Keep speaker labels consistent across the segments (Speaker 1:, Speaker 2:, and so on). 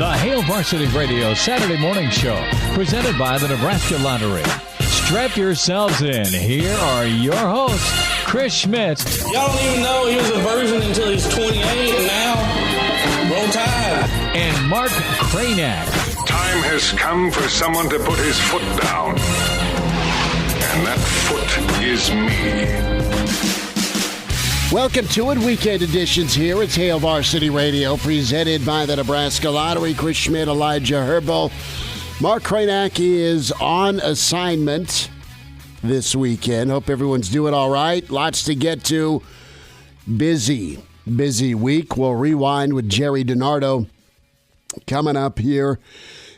Speaker 1: The Hail Varsity Radio Saturday Morning Show, presented by the Nebraska Lottery. Strap yourselves in. Here are your hosts, Chris Schmidt.
Speaker 2: Y'all don't even know he was a virgin until he's 28, and now, roll tide.
Speaker 1: And Mark Cranack.
Speaker 3: Time has come for someone to put his foot down. And that foot is me.
Speaker 4: Welcome to it. Weekend editions here. It's Hail Varsity Radio, presented by the Nebraska Lottery. Chris Schmidt, Elijah Herbo. Mark Cranack is on assignment this weekend. Hope everyone's doing all right. Lots to get to. Busy week. We'll rewind with Jerry DiNardo coming up here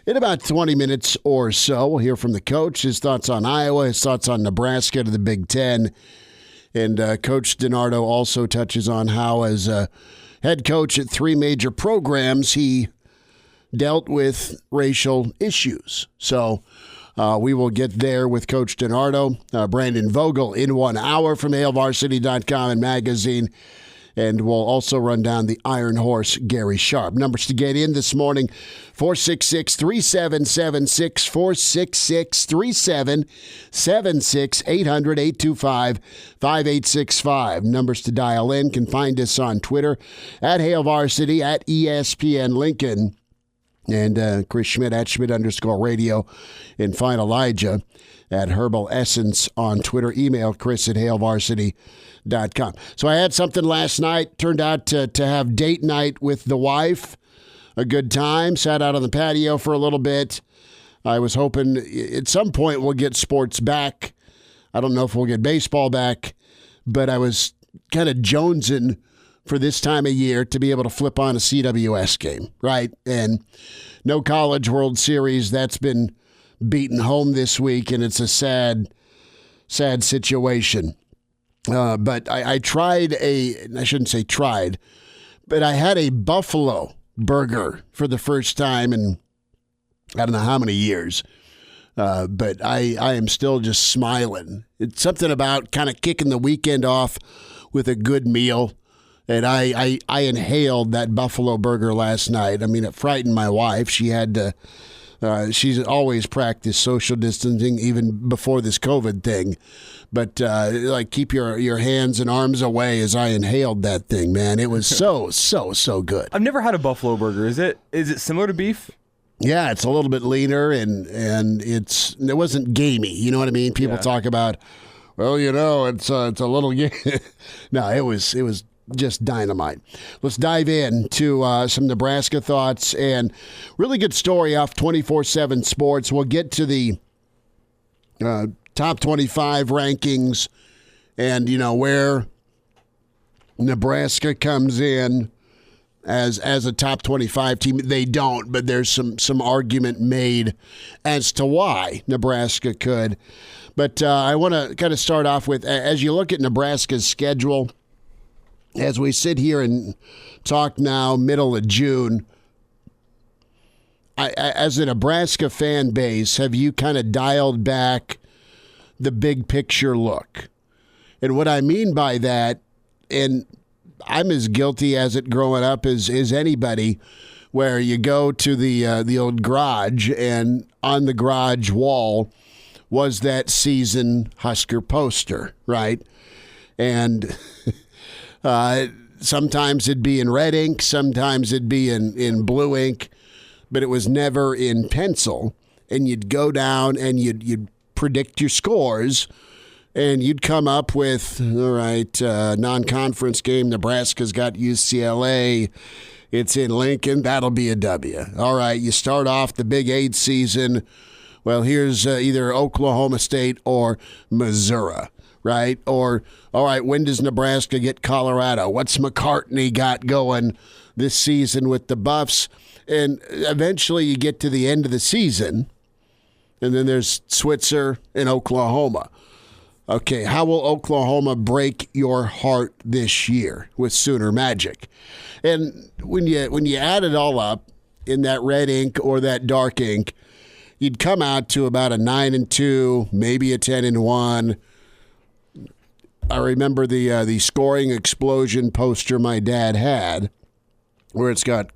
Speaker 4: in about 20 minutes or so. We'll hear from the coach, his thoughts on Iowa, his thoughts on Nebraska to the Big Ten. And Coach DiNardo also touches on how, as a head coach at three major programs, he dealt with racial issues. So we will get there with Coach DiNardo. Brandon Vogel in 1 hour from HailVarsity.com and magazine. And we'll also run down the Iron Horse, Gary Sharp. Numbers to get in this morning, 466-3776, 466-3776, 800-825-5865. Numbers to dial in. Can find us on Twitter, at HailVarsity, at ESPN Lincoln, and Chris Schmidt, at Schmidt_radio, and find Elijah at Herbal Essence on Twitter. Email Chris at HailVarsity.com. So I had something last night. Turned out to have date night with the wife. A good time. Sat out on the patio for a little bit. I was hoping at some point we'll get sports back. I don't know if we'll get baseball back, but I was kind of jonesing for this time of year to be able to flip on a CWS game, right? And no College World Series. That's been beaten home this week, and it's a sad situation. But I tried I shouldn't say tried, but I had a buffalo burger for the first time in I don't know how many years. But I am still just smiling. It's something about kind of kicking the weekend off with a good meal. And I inhaled that buffalo burger last night. I mean, it frightened my wife. She had to. She's always practiced social distancing even before this COVID thing. But keep your hands and arms away as I inhaled that thing, man. It was so good.
Speaker 5: I've never had a buffalo burger. Is it similar to beef?
Speaker 4: Yeah, it's a little bit leaner and it wasn't gamey. You know what I mean? People talk about, well, it's a little No, it was just dynamite. Let's dive into some Nebraska thoughts and really good story off 24/7 Sports. We'll get to the top 25 rankings and, where Nebraska comes in as a top 25 team. They don't, but there's some argument made as to why Nebraska could. But I want to kind of start off with, as you look at Nebraska's schedule, as we sit here and talk now, middle of June, as a Nebraska fan base, have you kind of dialed back the big picture look? And what I mean by that, and I'm as guilty as it growing up as anybody, where you go to the old garage, and on the garage wall was that season Husker poster, right? And sometimes it'd be in red ink, sometimes it'd be in blue ink, but it was never in pencil. And you'd go down and you'd predict your scores, and you'd come up with, all right, non-conference game, Nebraska's got UCLA, it's in Lincoln, that'll be a W. All right, you start off the Big 8 season, well, here's either Oklahoma State or Missouri. Right? Or, all right, when does Nebraska get Colorado? What's McCartney got going this season with the Buffs? And eventually you get to the end of the season, and then there's Switzer and Oklahoma. Okay, how will Oklahoma break your heart this year with Sooner Magic? And when you add it all up in that red ink or that dark ink, you'd come out to about a 9-2, maybe a 10-1. I remember the scoring explosion poster my dad had, where it's got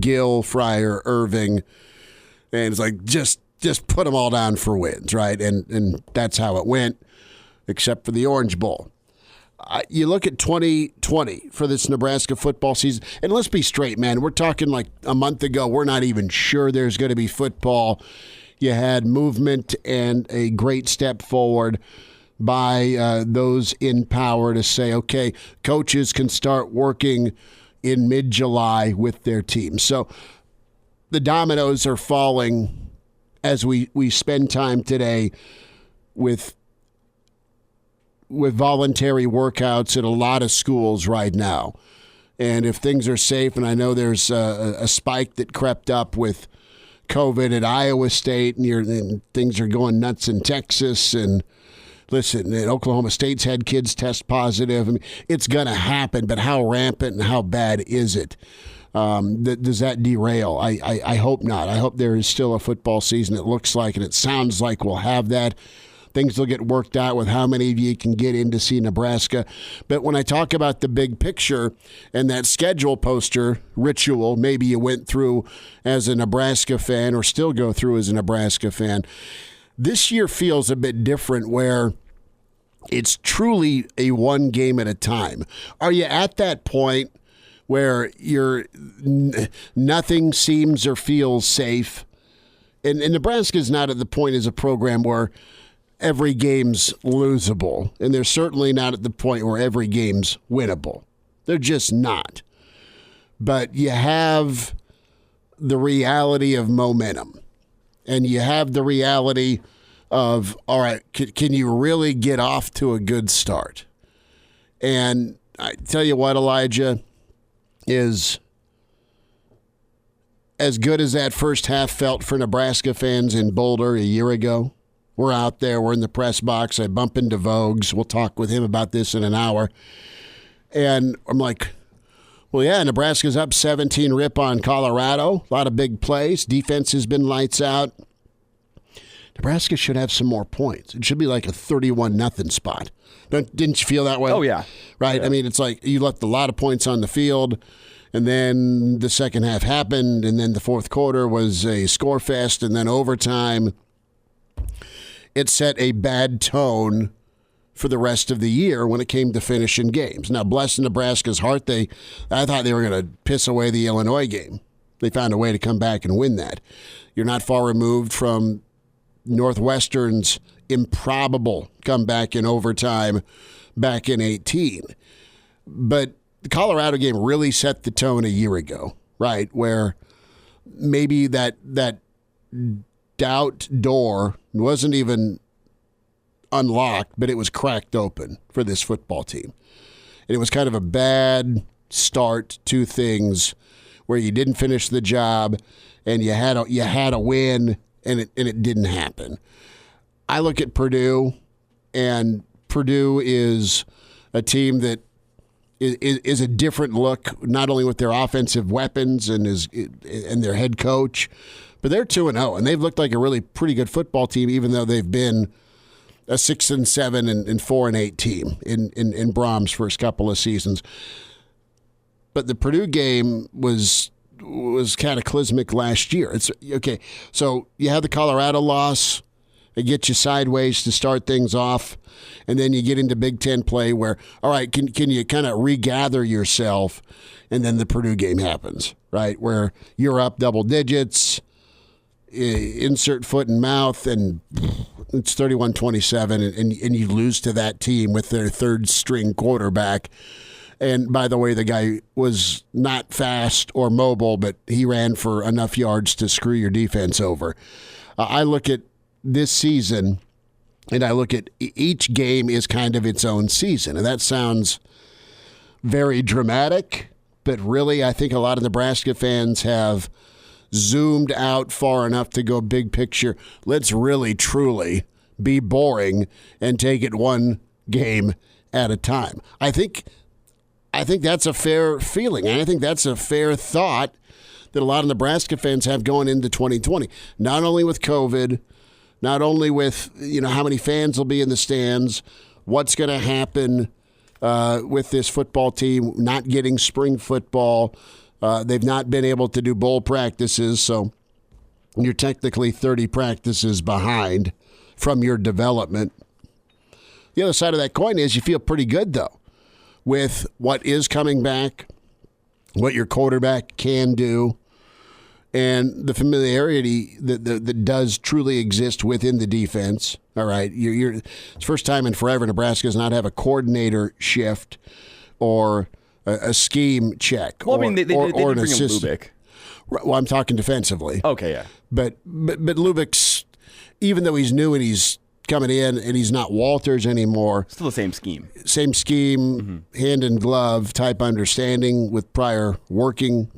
Speaker 4: Gill, Fryer, Irving, and it's like just put them all down for wins, right? And that's how it went, except for the Orange Bowl. You look at 2020 for this Nebraska football season, and let's be straight, man. We're talking like a month ago. We're not even sure there's going to be football. You had movement and a great step forward by those in power to say, okay, coaches can start working in mid-July with their team. So the dominoes are falling as we spend time today with voluntary workouts at a lot of schools right now. And if things are safe, and I know there's a spike that crept up with COVID at Iowa State, and things are going nuts in Texas, and listen, and Oklahoma State's had kids test positive. I mean, it's going to happen, but how rampant and how bad is it? Does that derail? I hope not. I hope there is still a football season. It looks like, and it sounds like we'll have that. Things will get worked out with how many of you can get in to see Nebraska. But when I talk about the big picture and that schedule poster ritual, maybe you went through as a Nebraska fan or still go through as a Nebraska fan, this year feels a bit different where it's truly a one game at a time. Are you at that point where nothing seems or feels safe? And Nebraska's not at the point as a program where every game's losable, and they're certainly not at the point where every game's winnable. They're just not. But you have the reality of momentum, and you have the reality of, all right, can you really get off to a good start? And I tell you what, Elijah, is as good as that first half felt for Nebraska fans in Boulder a year ago. We're out there. We're in the press box. I bump into Vogues. We'll talk with him about this in an hour. And I'm like, well, yeah, Nebraska's up 17-rip on Colorado. A lot of big plays. Defense has been lights out. Nebraska should have some more points. It should be like a 31-0 spot. Didn't you feel that way?
Speaker 5: Oh, yeah.
Speaker 4: Right?
Speaker 5: Yeah.
Speaker 4: I mean, it's like you left a lot of points on the field, and then the second half happened, and then the fourth quarter was a score fest, and then overtime. It set a bad tone for the rest of the year when it came to finishing games. Now, bless Nebraska's heart, I thought they were going to piss away the Illinois game. They found a way to come back and win that. You're not far removed from Northwestern's improbable comeback in overtime back in 2018. But the Colorado game really set the tone a year ago, right, where maybe that doubt door wasn't even unlocked, but it was cracked open for this football team. And it was kind of a bad start to things where you didn't finish the job and you had a win and it didn't happen. I look at Purdue, and Purdue is a team that is a different look, not only with their offensive weapons and their head coach, but they're 2-0, and they've looked like a really pretty good football team, even though they've been a 6-7 and 4-8 team in Brahms' first couple of seasons. But the Purdue game was cataclysmic last year. It's okay. So you have the Colorado loss. It gets you sideways to start things off, and then you get into Big Ten play where, all right, can you kind of regather yourself, and then the Purdue game happens, right, where you're up double digits, insert foot and mouth, and it's 31-27, and you lose to that team with their third-string quarterback. And by the way, the guy was not fast or mobile, but he ran for enough yards to screw your defense over. I look at this season, and I look at each game is kind of its own season. And that sounds very dramatic, but really I think a lot of Nebraska fans have zoomed out far enough to go big picture. Let's really, truly be boring and take it one game at a time. I think that's a fair feeling, and I think that's a fair thought that a lot of Nebraska fans have going into 2020. Not only with COVID, not only with how many fans will be in the stands, what's going to happen with this football team not getting spring football, They've not been able to do bowl practices, so you're technically 30 practices behind from your development. The other side of that coin is you feel pretty good, though, with what is coming back, what your quarterback can do, and the familiarity that does truly exist within the defense. All right, it's the first time in forever Nebraska does not have a coordinator shift or a scheme check.
Speaker 5: Well, I mean, they didn't bring
Speaker 4: an
Speaker 5: in
Speaker 4: assistant.
Speaker 5: Lubick.
Speaker 4: Well, I'm talking defensively.
Speaker 5: Okay, yeah.
Speaker 4: But Lubick's, even though he's new and he's coming in and he's not Walters anymore.
Speaker 5: Still the same scheme.
Speaker 4: Same scheme, hand in glove type understanding with prior working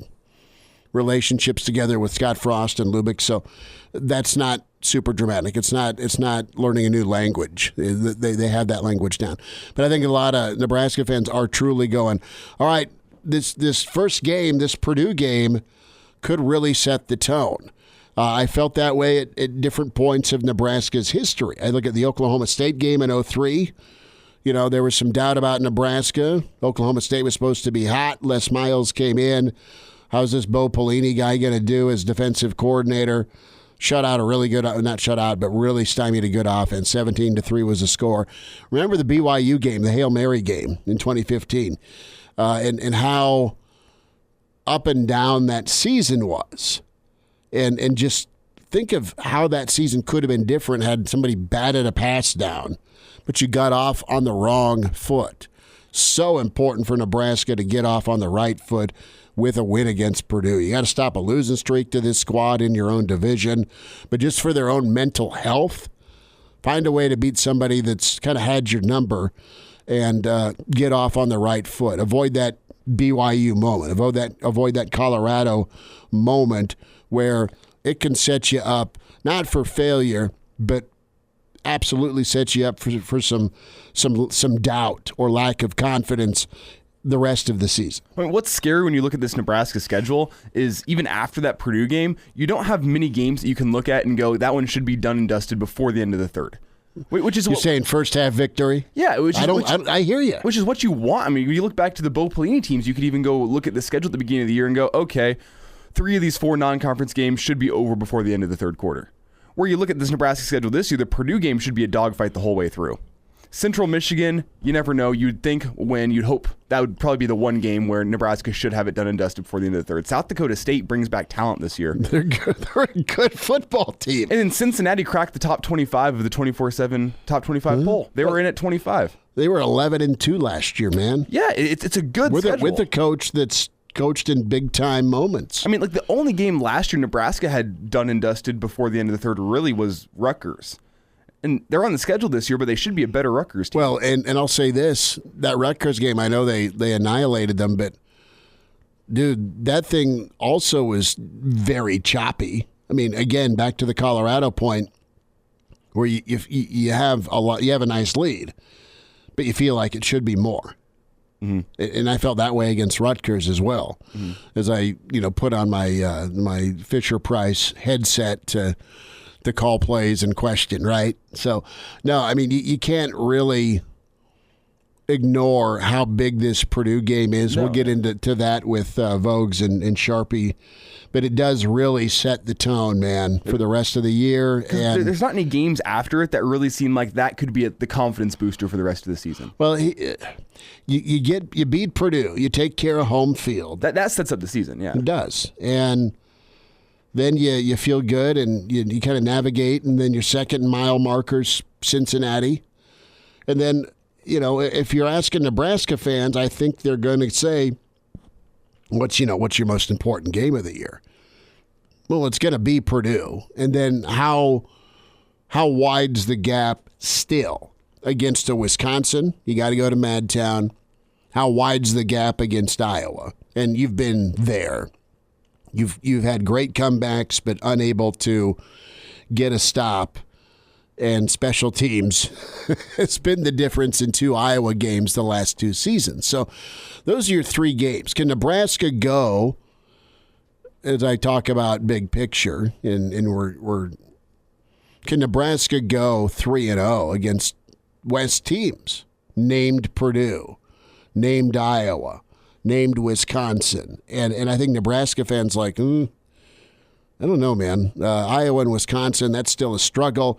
Speaker 4: relationships together with Scott Frost and Lubick. So that's not super dramatic. It's not learning a new language. They have that language down. But I think a lot of Nebraska fans are truly going, all right, this first game, this Purdue game, could really set the tone. I felt that way at different points of Nebraska's history. I look at the Oklahoma State game in 2003. You know, there was some doubt about Nebraska. Oklahoma State was supposed to be hot. Les Miles came in. How's this Bo Pelini guy going to do as defensive coordinator? Shut out a really good, not shut out, but really stymied a good offense. 17-3 was the score. Remember the BYU game, the Hail Mary game in 2015, and how up and down that season was. And just think of how that season could have been different had somebody batted a pass down, but you got off on the wrong foot. So important for Nebraska to get off on the right foot with a win against Purdue. You got to stop a losing streak to this squad in your own division, but just for their own mental health, find a way to beat somebody that's kind of had your number and get off on the right foot. Avoid that BYU moment. Avoid that Colorado moment where it can set you up not for failure, but absolutely sets you up for some doubt or lack of confidence the rest of the season.
Speaker 5: I mean, what's scary when you look at this Nebraska schedule is even after that Purdue game, you don't have many games that you can look at and go, that one should be done and dusted before the end of the third. Which is
Speaker 4: You're saying first half victory?
Speaker 5: Yeah.
Speaker 4: I hear you.
Speaker 5: Which is what you want. I mean, when you look back to the Bo Pelini teams, you could even go look at the schedule at the beginning of the year and go, okay, 3 of these 4 non-conference games should be over before the end of the third quarter. Where you look at this Nebraska schedule this year, the Purdue game should be a dogfight the whole way through. Central Michigan, you never know. You'd hope that would probably be the one game where Nebraska should have it done and dusted before the end of the third. South Dakota State brings back talent this year.
Speaker 4: They're good. They're a good football team.
Speaker 5: And then Cincinnati cracked the top 25 of the 24/7 top 25 poll. They were in at 25.
Speaker 4: They were 11-2 last year, man.
Speaker 5: Yeah, it's a good schedule.
Speaker 4: With a coach that's coached in big-time moments.
Speaker 5: I mean, like the only game last year Nebraska had done and dusted before the end of the third really was Rutgers. And they're on the schedule this year, but they should be a better Rutgers team.
Speaker 4: Well, and I'll say this, that Rutgers game, I know they annihilated them, but, dude, that thing also was very choppy. I mean, again, back to the Colorado point, where you have a nice lead, but you feel like it should be more. Mm-hmm. And I felt that way against Rutgers as well, as I put on my my Fisher-Price headset to call plays and question, right? So, no, I mean, you can't really ignore how big this Purdue game is. No. We'll get into that with Vogues and Sharpie. But it does really set the tone, man, for the rest of the year. And
Speaker 5: there's not any games after it that really seem like that could be the confidence booster for the rest of the season.
Speaker 4: Well, you beat Purdue. You take care of home field.
Speaker 5: That sets up the season, yeah.
Speaker 4: It does. And then you feel good and you kind of navigate, and then your second mile markers, Cincinnati. And then, if you're asking Nebraska fans, I think they're going to say, what's your most important game of the year? Well, it's going to be Purdue. And then how wide's the gap still against a Wisconsin? You got to go to Madtown. How wide's the gap against Iowa? And you've been there. You've had great comebacks, but unable to get a stop. And special teams has been the difference in 2 Iowa games the last 2 seasons. So those are your 3 games. Can Nebraska go, as I talk about big picture, and can Nebraska go 3-0 against West teams, named Purdue, named Iowa, named Wisconsin. And I think Nebraska fans like, I don't know, man. Iowa and Wisconsin, that's still a struggle.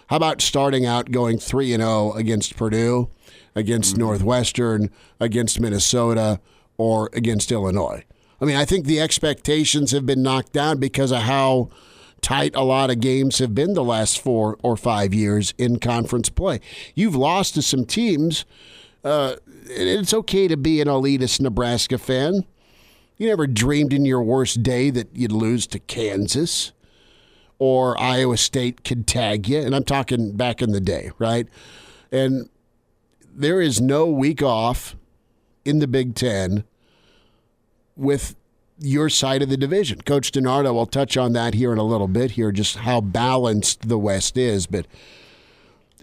Speaker 4: How about starting out going 3-0 against Purdue, against Northwestern, against Minnesota, or against Illinois? I mean, I think the expectations have been knocked down because of how tight a lot of games have been the last 4 or 5 years in conference play. You've lost to some teams. It's okay to be an elitist Nebraska fan. You never dreamed in your worst day that you'd lose to Kansas or Iowa State could tag you. And I'm talking back in the day, right? And there is no week off in the Big Ten with your side of the division. Coach DiNardo will touch on that here in a little bit here, just how balanced the West is. But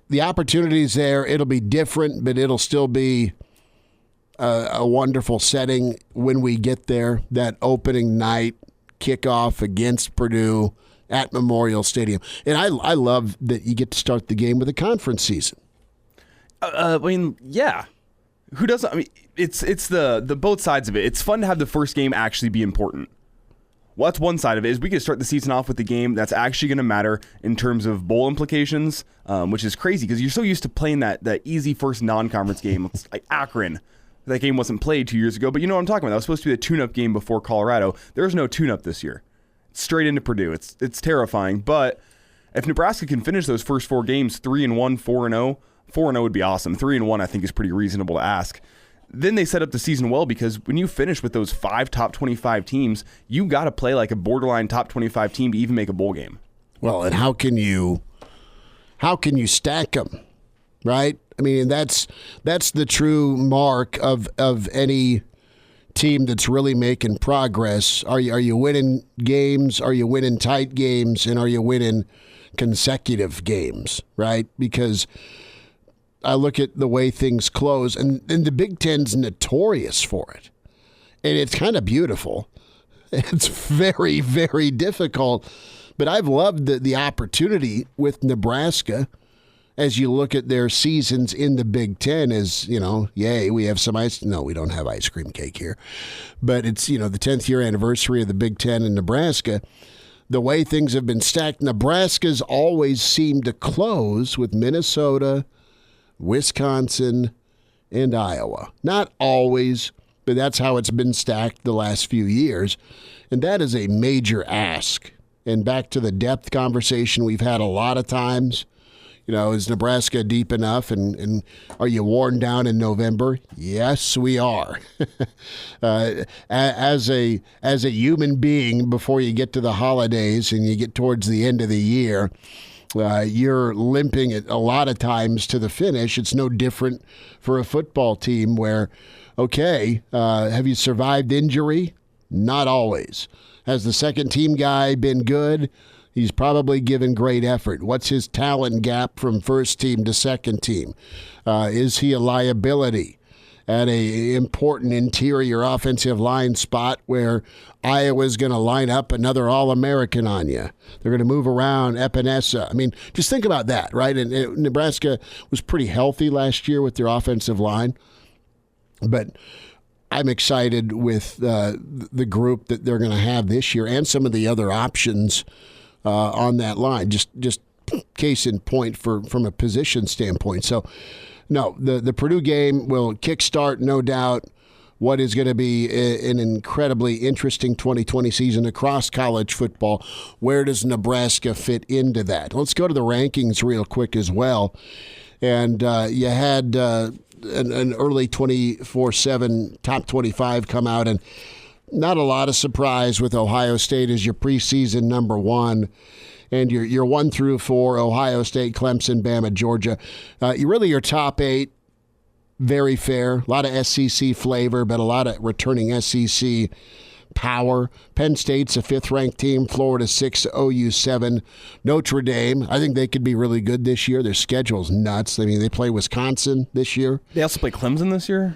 Speaker 4: the opportunity's there. It'll be different, but it'll still be a wonderful setting when we get there. That opening night kickoff against Purdue at Memorial Stadium. And I love that you get to start the game with a conference season.
Speaker 5: I mean, yeah. Who doesn't? I mean, it's the both sides of it. It's fun to have the first game actually be important. Well, that's one side of it, is we can start the season off with the game that's actually going to matter in terms of bowl implications, which is crazy because you're so used to playing that easy first non-conference game. It's like Akron. That game wasn't played 2 years ago, but you know what I'm talking about. That was supposed to be the tune-up game before Colorado. There's no tune-up this year. Straight into Purdue. It's terrifying, but if Nebraska can finish those first 4 games 3-1, 4-0, 4-0 would be awesome. 3-1 I think is pretty reasonable to ask. Then they set up the season well because when you finish with those 5 top 25 teams, you got to play like a borderline top 25 team to even make a bowl game.
Speaker 4: Well, and how can you stack them, right? I mean, that's the true mark of any team that's really making progress. Are you winning games? Are you winning tight games? And are you winning consecutive games, right? Because I look at the way things close, and the Big Ten's notorious for it. And it's kind of beautiful. It's very, very difficult. But I've loved the opportunity with Nebraska as you look at their seasons in the Big Ten as, yay, we have some ice. No, we don't have ice cream cake here. But it's, the 10th year anniversary of the Big Ten in Nebraska. The way things have been stacked, Nebraska's always seemed to close with Minnesota, Wisconsin, and Iowa. Not always, but that's how it's been stacked the last few years. And that is a major ask. And back to the depth conversation we've had a lot of times. Is Nebraska deep enough, and are you worn down in November? Yes, we are. As a human being, before you get to the holidays and you get towards the end of the year, you're limping a lot of times to the finish. It's no different for a football team where, have you survived injury? Not always. Has the second team guy been good? He's probably given great effort. What's his talent gap from first team to second team? Is he a liability at a important interior offensive line spot where Iowa's going to line up another All-American on you? They're going to move around Epinesa. I mean, just think about that, right? And Nebraska was pretty healthy last year with their offensive line. But I'm excited with the group that they're going to have this year and some of the other options on that line. Just case in point from a position standpoint. So, no, the Purdue game will kickstart, no doubt, what is going to be an incredibly interesting 2020 season across college football. Where does Nebraska fit into that? Let's go to the rankings real quick as well. And you had an early 24/7 top 25 come out, and not a lot of surprise with Ohio State as your preseason number 1. And your 1 through 4, Ohio State, Clemson, Bama, Georgia. Your top 8, very fair. A lot of SEC flavor, but a lot of returning SEC power. Penn State's a 5th-ranked team. Florida 6, OU 7. Notre Dame, I think they could be really good this year. Their schedule's nuts. I mean, they play Wisconsin this year.
Speaker 5: They also play Clemson this year?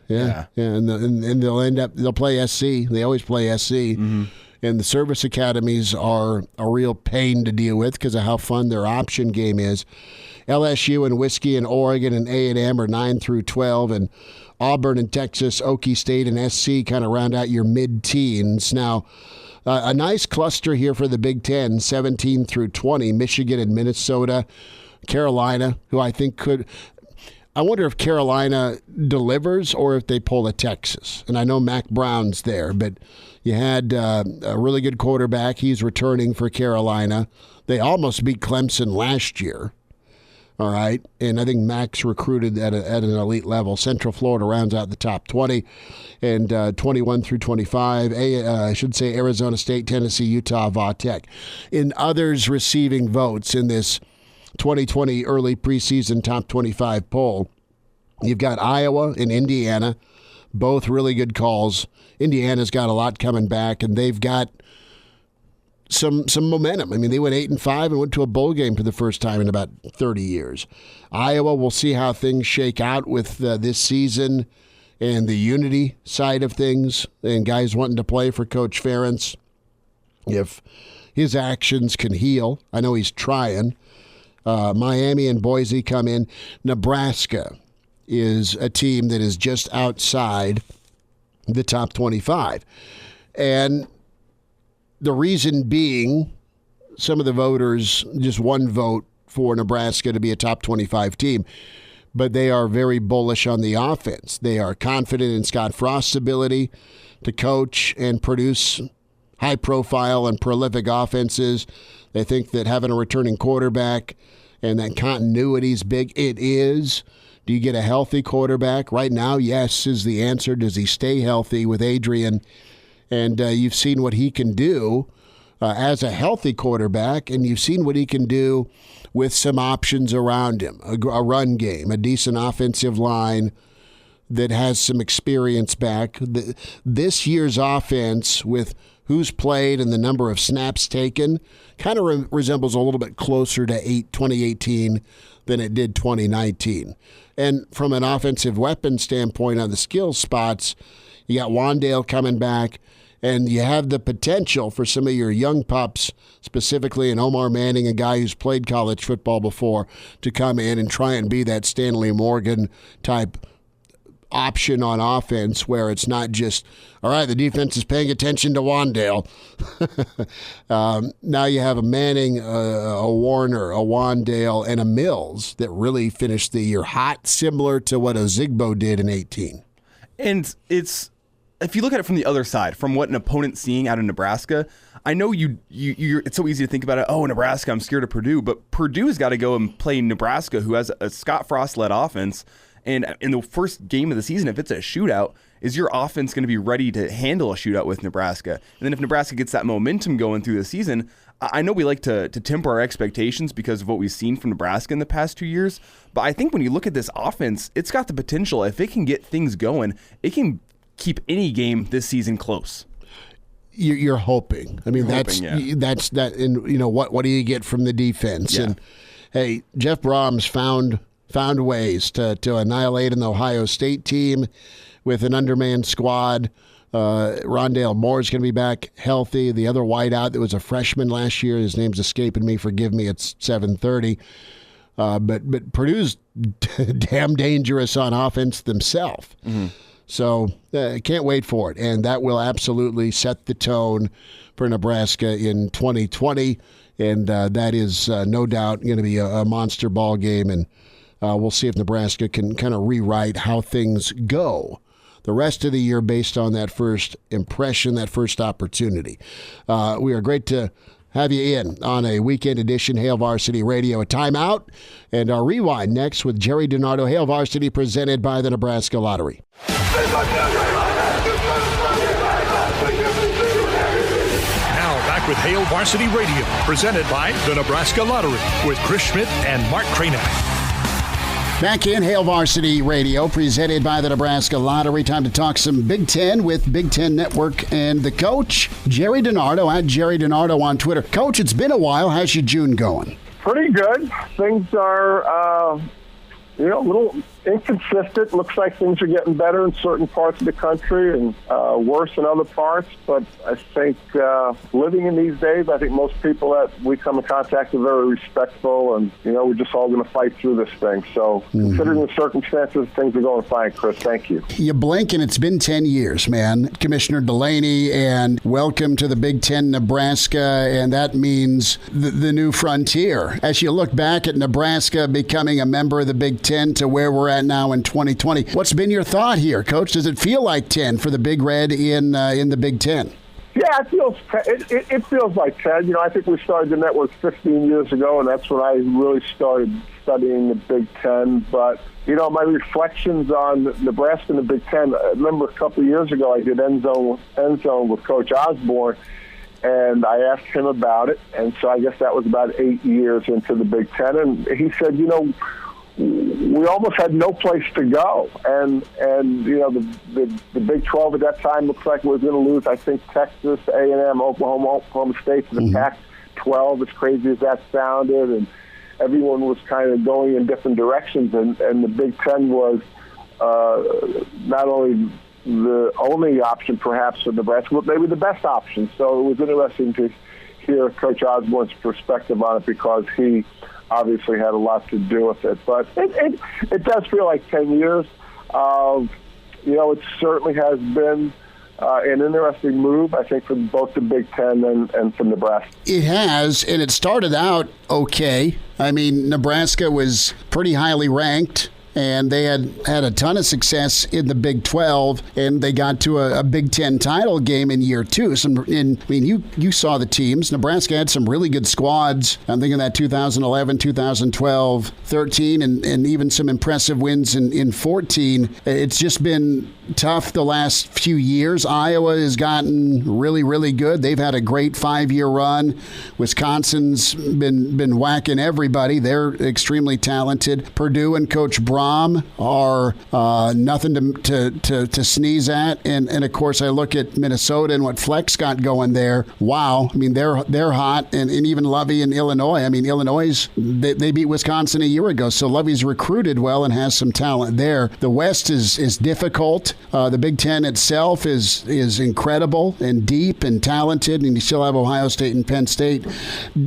Speaker 4: Yeah. And they'll play SC. They always play SC. Mm-hmm. And the service academies are a real pain to deal with because of how fun their option game is. LSU and Whiskey and Oregon and A&M are 9 through 12, and Auburn and Texas, Okie State and SC kind of round out your mid-teens. Now, a nice cluster here for the Big Ten, 17 through 20, Michigan and Minnesota, Carolina, who I think could... I wonder if Carolina delivers or if they pull a Texas. And I know Mac Brown's there, but you had a really good quarterback. He's returning for Carolina. They almost beat Clemson last year. All right. And I think Mac's recruited at an elite level. Central Florida rounds out the top 20. And 21 through 25, I should say Arizona State, Tennessee, Utah, Va-Tech. In others receiving votes in this 2020 early preseason top 25 poll, you've got Iowa and Indiana, both really good calls. Indiana's got a lot coming back, and they've got some momentum. I mean, they went 8-5 and went to a bowl game for the first time in about 30 years. Iowa, we'll see how things shake out with this season and the unity side of things, and guys wanting to play for Coach Ferentz. If his actions can heal, I know he's trying. Miami and Boise come in. Nebraska is a team that is just outside the top 25. And the reason being, some of the voters, just one vote for Nebraska to be a top 25 team, but they are very bullish on the offense. They are confident in Scott Frost's ability to coach and produce high-profile and prolific offenses. They think that having a returning quarterback and that continuity is big. It is. Do you get a healthy quarterback? Right now, yes, is the answer. Does he stay healthy with Adrian? And you've seen what he can do as a healthy quarterback, and you've seen what he can do with some options around him, a run game, a decent offensive line that has some experience back. This year's offense, with who's played and the number of snaps taken, kind of resembles a little bit closer to 2018 than it did 2019. And from an offensive weapon standpoint on the skill spots, you got Wandale coming back, and you have the potential for some of your young pups, specifically an Omar Manning, a guy who's played college football before, to come in and try and be that Stanley Morgan type option on offense, where it's not just, all right, the defense is paying attention to Wandale. Now you have a Manning, a Warner, a Wandale, and a Mills that really finished the year hot, similar to what Ozigbo did in 18.
Speaker 5: And it's, if you look at it from the other side, from what an opponent's seeing out of Nebraska, I know you're it's so easy to think about it. Oh, Nebraska, I'm scared of Purdue. But Purdue's got to go and play Nebraska, who has a Scott Frost-led offense. And in the first game of the season, if it's a shootout, is your offense going to be ready to handle a shootout with Nebraska? And then if Nebraska gets that momentum going through the season, I know we like to temper our expectations because of what we've seen from Nebraska in the past 2 years. But I think when you look at this offense, it's got the potential. If it can get things going, it can keep any game this season close.
Speaker 4: You're hoping. I mean, that's that. And you know what do you get from the defense?
Speaker 5: Yeah.
Speaker 4: And hey, Jeff Brahms found ways to annihilate an Ohio State team with an undermanned squad. Rondale Moore's going to be back healthy. The other wideout that was a freshman last year, his name's escaping me. Forgive me. It's 7:30. But Purdue's damn dangerous on offense themselves. Mm-hmm. So can't wait for it. And that will absolutely set the tone for Nebraska in 2020. And that is no doubt going to be a monster ball game. And we'll see if Nebraska can kind of rewrite how things go the rest of the year based on that first impression, that first opportunity. We are great to have you in on a weekend edition, Hail Varsity Radio. A timeout and our rewind next with Jerry DiNardo. Hail Varsity presented by the Nebraska Lottery.
Speaker 6: Now back with Hail Varsity Radio, presented by the Nebraska Lottery with Chris Schmidt and Mark Cranack.
Speaker 4: Back in Hail Varsity Radio, presented by the Nebraska Lottery. Time to talk some Big Ten with Big Ten Network and the coach, Jerry DiNardo, at Jerry DiNardo on Twitter. Coach, it's been a while. How's your June going?
Speaker 7: Pretty good. Things are, a little inconsistent. Looks like things are getting better in certain parts of the country and worse in other parts. But I think living in these days, I think most people that we come in contact with are very respectful, and we're just all going to fight through this thing. So considering the circumstances, things are going fine, Chris. Thank you.
Speaker 4: You blink and it's been 10 years, man. Commissioner Delaney, and welcome to the Big Ten, Nebraska, and that means the new frontier. As you look back at Nebraska becoming a member of the Big Ten to where we're at now in 2020, what's been your thought here, Coach? Does it feel like 10 for the Big Red in the Big Ten?
Speaker 7: Yeah, it feels like 10. I think we started the network 15 years ago, and that's when I really started studying the Big Ten. But, my reflections on Nebraska and the Big Ten, I remember a couple of years ago I did End Zone with Coach Osborne, and I asked him about it. And so I guess that was about 8 years into the Big Ten. And he said, we almost had no place to go, and the Big 12 at that time looks like it was going to lose. I think Texas, A&M, Oklahoma State to the Pac-12, as crazy as that sounded, and everyone was kind of going in different directions, and the Big Ten was not only the only option perhaps for Nebraska, but maybe the best option. So it was interesting to hear Coach Osborne's perspective on it, because he obviously had a lot to do with it. But it does feel like 10 years. It certainly has been an interesting move, I think, for both the Big Ten and for Nebraska.
Speaker 4: It has, and it started out okay. I mean, Nebraska was pretty highly ranked, and they had a ton of success in the Big 12, and they got to a Big Ten title game in year 2. You saw the teams. Nebraska had some really good squads. I'm thinking that 2011, 2012, 13, and even some impressive wins in 14. It's just been tough the last few years. Iowa has gotten really, really good. They've had a great 5-year run. Wisconsin's been whacking everybody. They're extremely talented. Purdue and Coach Braun are nothing to sneeze at, and of course I look at Minnesota and what Fleck's got going there. Wow, I mean they're hot, and even Lovey in Illinois. I mean Illinois they beat Wisconsin a year ago, so Lovey's recruited well and has some talent there. The West is difficult. The Big Ten itself is incredible and deep and talented, and you still have Ohio State and Penn State.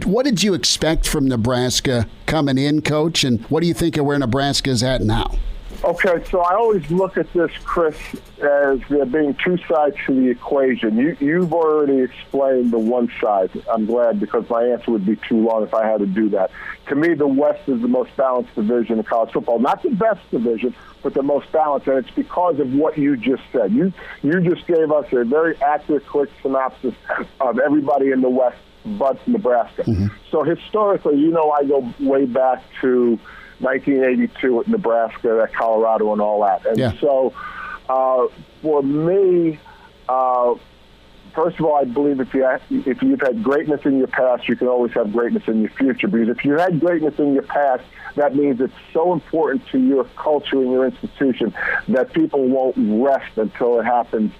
Speaker 4: What did you expect from Nebraska coming in, Coach, and what do you think of where Nebraska is at now?
Speaker 7: Okay, so I always look at this, Chris, as there being two sides to the equation. You've already explained the one side. I'm glad, because my answer would be too long if I had to do that. To me, the West is the most balanced division in college football. Not the best division, but the most balanced, and it's because of what you just said. You just gave us a very accurate, quick synopsis of everybody in the West but Nebraska. Mm-hmm. So historically, I go way back to 1982 at Nebraska, at Colorado, and all that. And so for me, first of all, I believe if you've had greatness in your past, you can always have greatness in your future. Because if you had greatness in your past, that means it's so important to your culture and your institution that people won't rest until it happens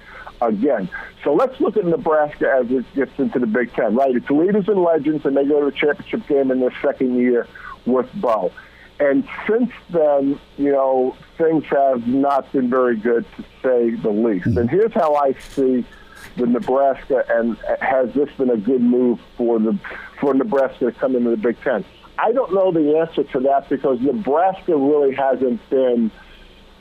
Speaker 7: again. So let's look at Nebraska as it gets into the Big Ten, right? It's leaders and legends, and they go to a championship game in their second year with Bo. And since then, things have not been very good, to say the least. And here's how I see the Nebraska, and has this been a good move for Nebraska to come into the Big Ten? I don't know the answer to that, because Nebraska really hasn't been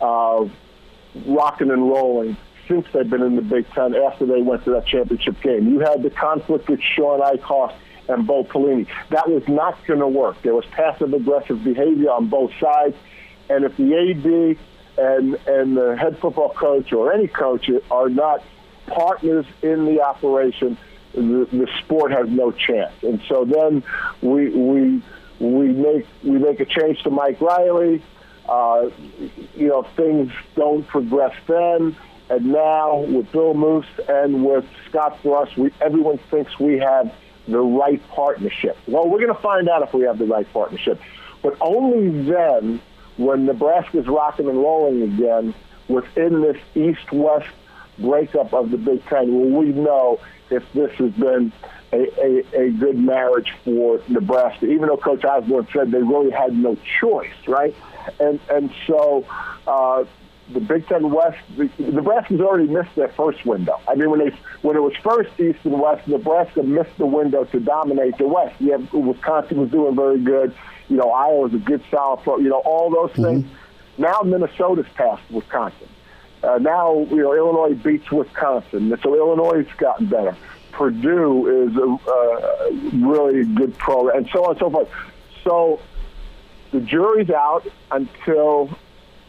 Speaker 7: rocking and rolling since they've been in the Big Ten after they went to that championship game. You had the conflict with Sean Eichhoff and Bo Pelini. That was not going to work. There was passive-aggressive behavior on both sides, and if the AD and the head football coach or any coach are not partners in the operation, the sport has no chance. And so then we make a change to Mike Riley. Things don't progress then. And now with Bill Moose and with Scott Frost, everyone thinks we have the right partnership. Well, we're going to find out if we have the right partnership. But only then, when Nebraska's rocking and rolling again within this East-West breakup of the Big Ten will we know if this has been a good marriage for Nebraska, even though Coach Osborne said they really had no choice, right? And so the Big Ten West, Nebraska's already missed their first window. I mean, when it was first East and West, Nebraska missed the window to dominate the West. Yeah, Wisconsin was doing very good. You know, Iowa was a good, solid pro. You know, all those things. Now Minnesota's passed Wisconsin. Now, you know, Illinois beats Wisconsin. So Illinois has gotten better. Purdue is a really good program, and so on and so forth. So the jury's out until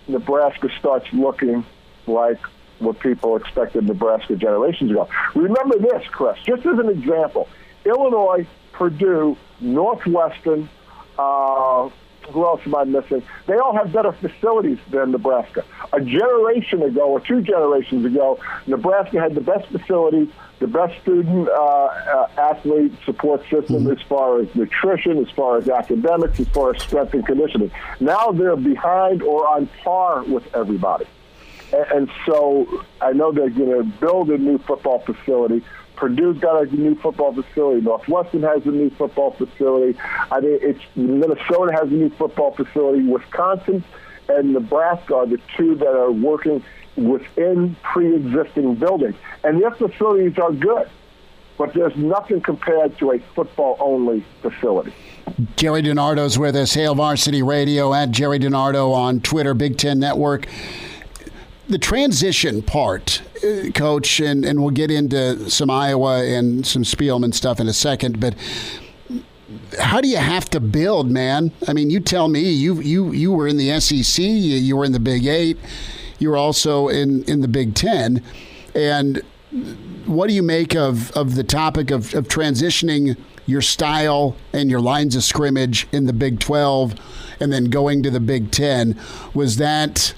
Speaker 7: Nebraska starts looking like what people expected Nebraska generations ago. Remember this, Chris, just as an example. Illinois, Purdue, Northwestern, who else am I missing? They all have better facilities than Nebraska. A generation ago or 2 generations ago, Nebraska had the best facilities, the best student athlete support system as far as nutrition, as far as academics, as far as strength and conditioning. Now they're behind or on par with everybody. And so I know they're going to build a new football facility. Purdue's got a new football facility. Northwestern has a new football facility. I mean, Minnesota has a new football facility. Wisconsin and Nebraska are the 2 that are working within pre-existing buildings. And their facilities are good, but there's nothing compared to a football-only facility.
Speaker 4: Jerry DiNardo's with us, Hail Varsity Radio, at Jerry DiNardo on Twitter, Big Ten Network. The transition part, Coach, and we'll get into some Iowa and some Spielman stuff in a second, but how do you have to build, man? I mean, you tell me, you were in the SEC, you were in the Big 8, you were also in the Big 10, and what do you make of the topic of transitioning your style and your lines of scrimmage in the Big 12 and then going to the Big 10? Was that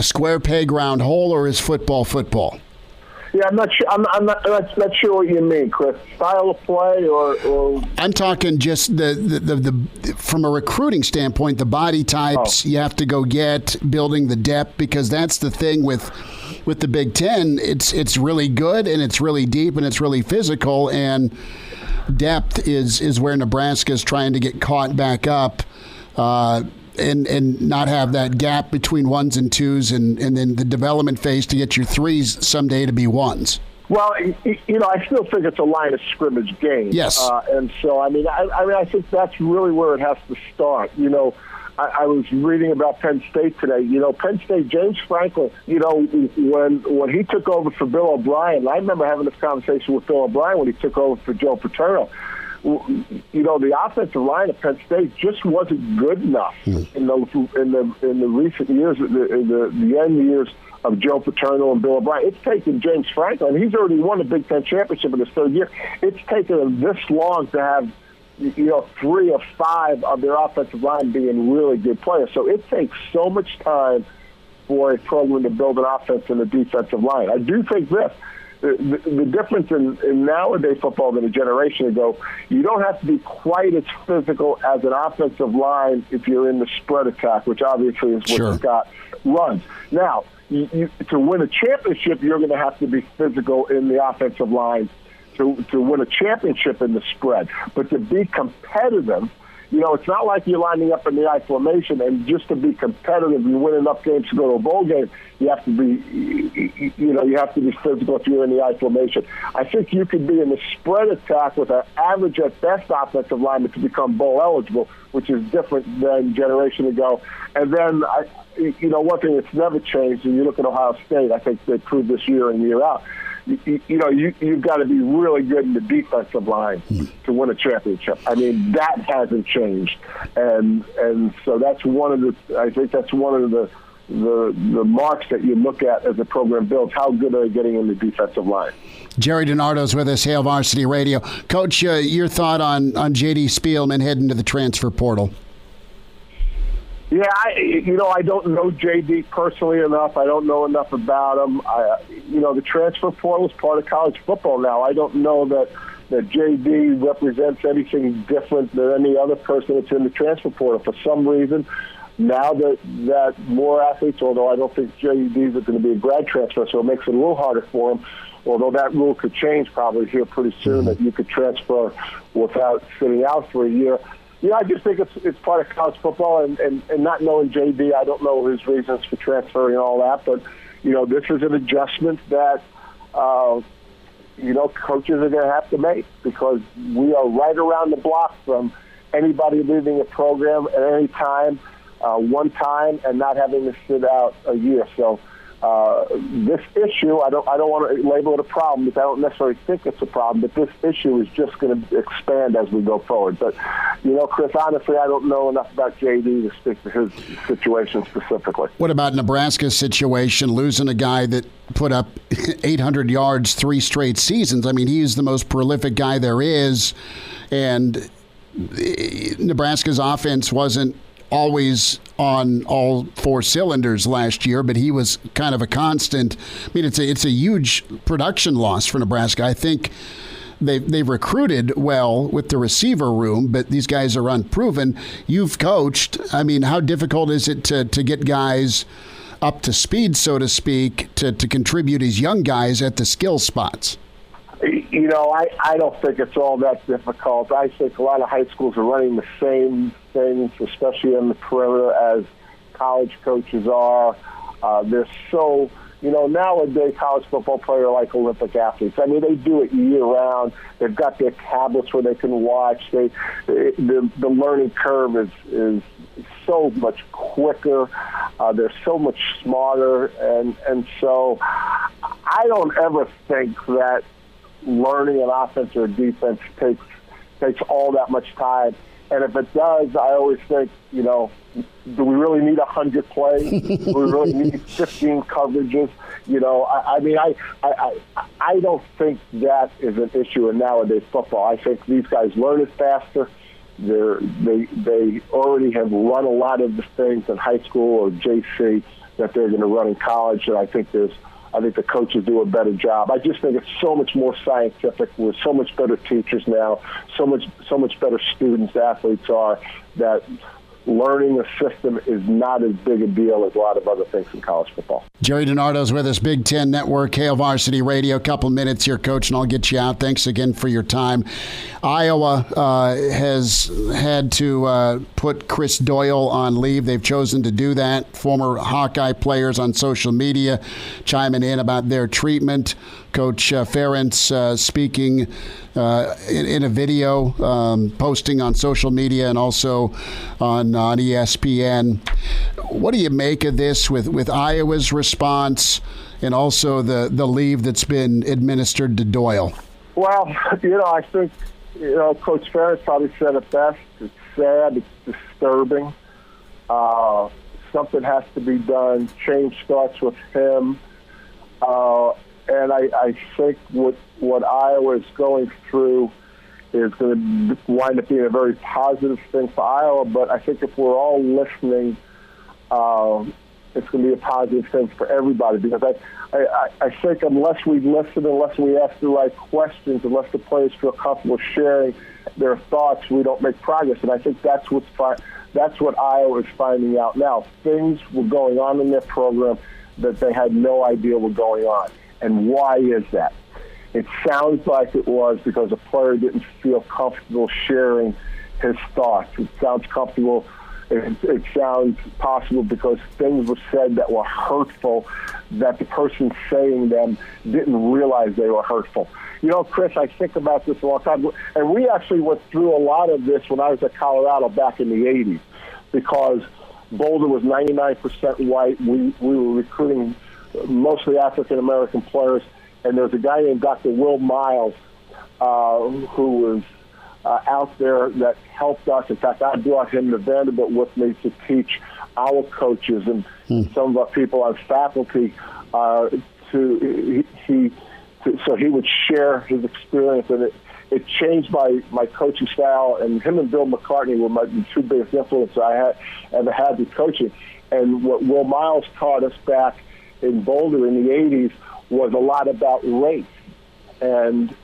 Speaker 4: square peg round hole, or is football?
Speaker 7: Yeah, I'm not sure. I'm not sure what you mean, Chris. Style of play, or
Speaker 4: I'm talking just the from a recruiting standpoint, the body types you have to go get, building the depth, because that's the thing with the Big Ten. It's really good and it's really deep and it's really physical, and depth is where Nebraska's trying to get caught back up. And not have that gap between 1s and 2s and then the development phase to get your 3s someday to be 1s.
Speaker 7: Well, you know, I still think it's a line of scrimmage game.
Speaker 4: Yes.
Speaker 7: And so, I mean, I think that's really where it has to start. You know, I was reading about Penn State today. You know, Penn State, James Franklin, you know, when he took over for Bill O'Brien, I remember having this conversation with Bill O'Brien when he took over for Joe Paterno. You know, the offensive line of Penn State just wasn't good enough in the recent years, the end years of Joe Paterno and Bill O'Brien. It's taken James Franklin. He's already won a Big Ten championship in his 3rd year. It's taken him this long to have, you know, 3 or 5 of their offensive line being really good players. So it takes so much time for a program to build an offense and a defensive line. I do think this. The difference in nowadays football than a generation ago, you don't have to be quite as physical as an offensive line if you're in the spread attack, which obviously is what Scott runs. Now, to win a championship, you're going to have to be physical in the offensive line to win a championship in the spread. But to be competitive, you know, it's not like you're lining up in the I formation, and just to be competitive and win enough games to go to a bowl game, you have to be, you know, you have to be physical if you're in the I formation. I think you could be in the spread attack with an average at best offensive lineman to become bowl eligible, which is different than a generation ago. And then, you know, one thing that's never changed, and you look at Ohio State, I think they proved this year in, year out, you know, you've got to be really good in the defensive line to win a championship. I mean, that hasn't changed, and so that's one of the. I think that's one of the marks that you look at as the program builds. How good are they getting in the defensive line?
Speaker 4: Jerry DiNardo's with us, Hail Varsity Radio. Coach, your thought on J.D. Spielman heading to the transfer portal?
Speaker 7: Yeah, I don't know J.D. personally enough. I don't know enough about him. The transfer portal is part of college football now. I don't know that J.D. represents anything different than any other person that's in the transfer portal. For some reason, now that more athletes, although I don't think JEDs are going to be a grad transfer, so it makes it a little harder for them, although that rule could change probably here pretty soon, that you could transfer without sitting out for a year. I just think it's part of college football, and not knowing JD, I don't know his reasons for transferring and all that, but, this is an adjustment that, coaches are going to have to make, because we are right around the block from anybody leaving a program at any time, one time, and not having to sit out a year. So this issue, I don't want to label it a problem, because I don't necessarily think it's a problem, but this issue is just going to expand as we go forward. But, Chris, honestly, I don't know enough about JD to speak to his situation specifically.
Speaker 4: What about Nebraska's situation, losing a guy that put up 800 yards 3 straight seasons? I mean, he's the most prolific guy there is, and Nebraska's offense wasn't always on all 4 cylinders last year, but he was kind of a constant. I mean, it's a huge production loss for Nebraska. I think they've recruited well with the receiver room, but these guys are unproven. You've coached. I mean, how difficult is it to get guys up to speed, so to speak, to contribute as young guys at the skill spots?
Speaker 7: I don't think it's all that difficult. I think a lot of high schools are running the same things, especially on the perimeter, as college coaches are. They're so, nowadays college football players are like Olympic athletes. I mean, they do it year-round. They've got their tablets where they can watch. The learning curve is so much quicker. They're so much smarter. And so I don't ever think that learning an offense or defense takes all that much time. And if it does, I always think, do we really need 100 plays? Do we really need 15 coverages? I don't think that is an issue in nowadays football. I think these guys learn it faster. They already have run a lot of the things in high school or JC that they're going to run in college, and I think the coaches do a better job. I just think it's so much more scientific. We're so much better teachers now, so much better students, athletes are, that learning the system is not as big a deal as a lot of other things in college football.
Speaker 4: Jerry DiNardo's with us, Big Ten Network, Hail Varsity Radio. A couple minutes here, Coach, and I'll get you out. Thanks again for your time. Iowa has had to put Chris Doyle on leave. They've chosen to do that. Former Hawkeye players on social media chiming in about their treatment. Coach Ferentz speaking in a video, posting on social media and also on ESPN. What do you make of this with Iowa's response and also the leave that's been administered to Doyle?
Speaker 7: Well, I think, Coach Ferentz probably said it best. It's sad. It's disturbing. Something has to be done. Change starts with him. And I think what Iowa is going through is going to wind up being a very positive thing for Iowa. But I think if we're all listening, it's going to be a positive thing for everybody. Because I think unless we listen, unless we ask the right questions, unless the players feel comfortable sharing their thoughts, we don't make progress. And I think that's what Iowa is finding out now. Things were going on in their program that they had no idea were going on. And why is that? It sounds like it was because a player didn't feel comfortable sharing his thoughts. It sounds comfortable. It sounds possible because things were said that were hurtful, that the person saying them didn't realize they were hurtful. Chris, I think about this a long time. And we actually went through a lot of this when I was at Colorado back in the 80s because Boulder was 99% white. We were recruiting mostly African-American players, and there's a guy named Dr. Will Miles who was out there that helped us. In fact, I brought him to Vanderbilt with me to teach our coaches and some of our people on faculty so he would share his experience, and it changed my coaching style. And him and Bill McCartney were my two biggest influences I ever had with coaching. And what Will Miles taught us back in Boulder in the 80s was a lot about race. And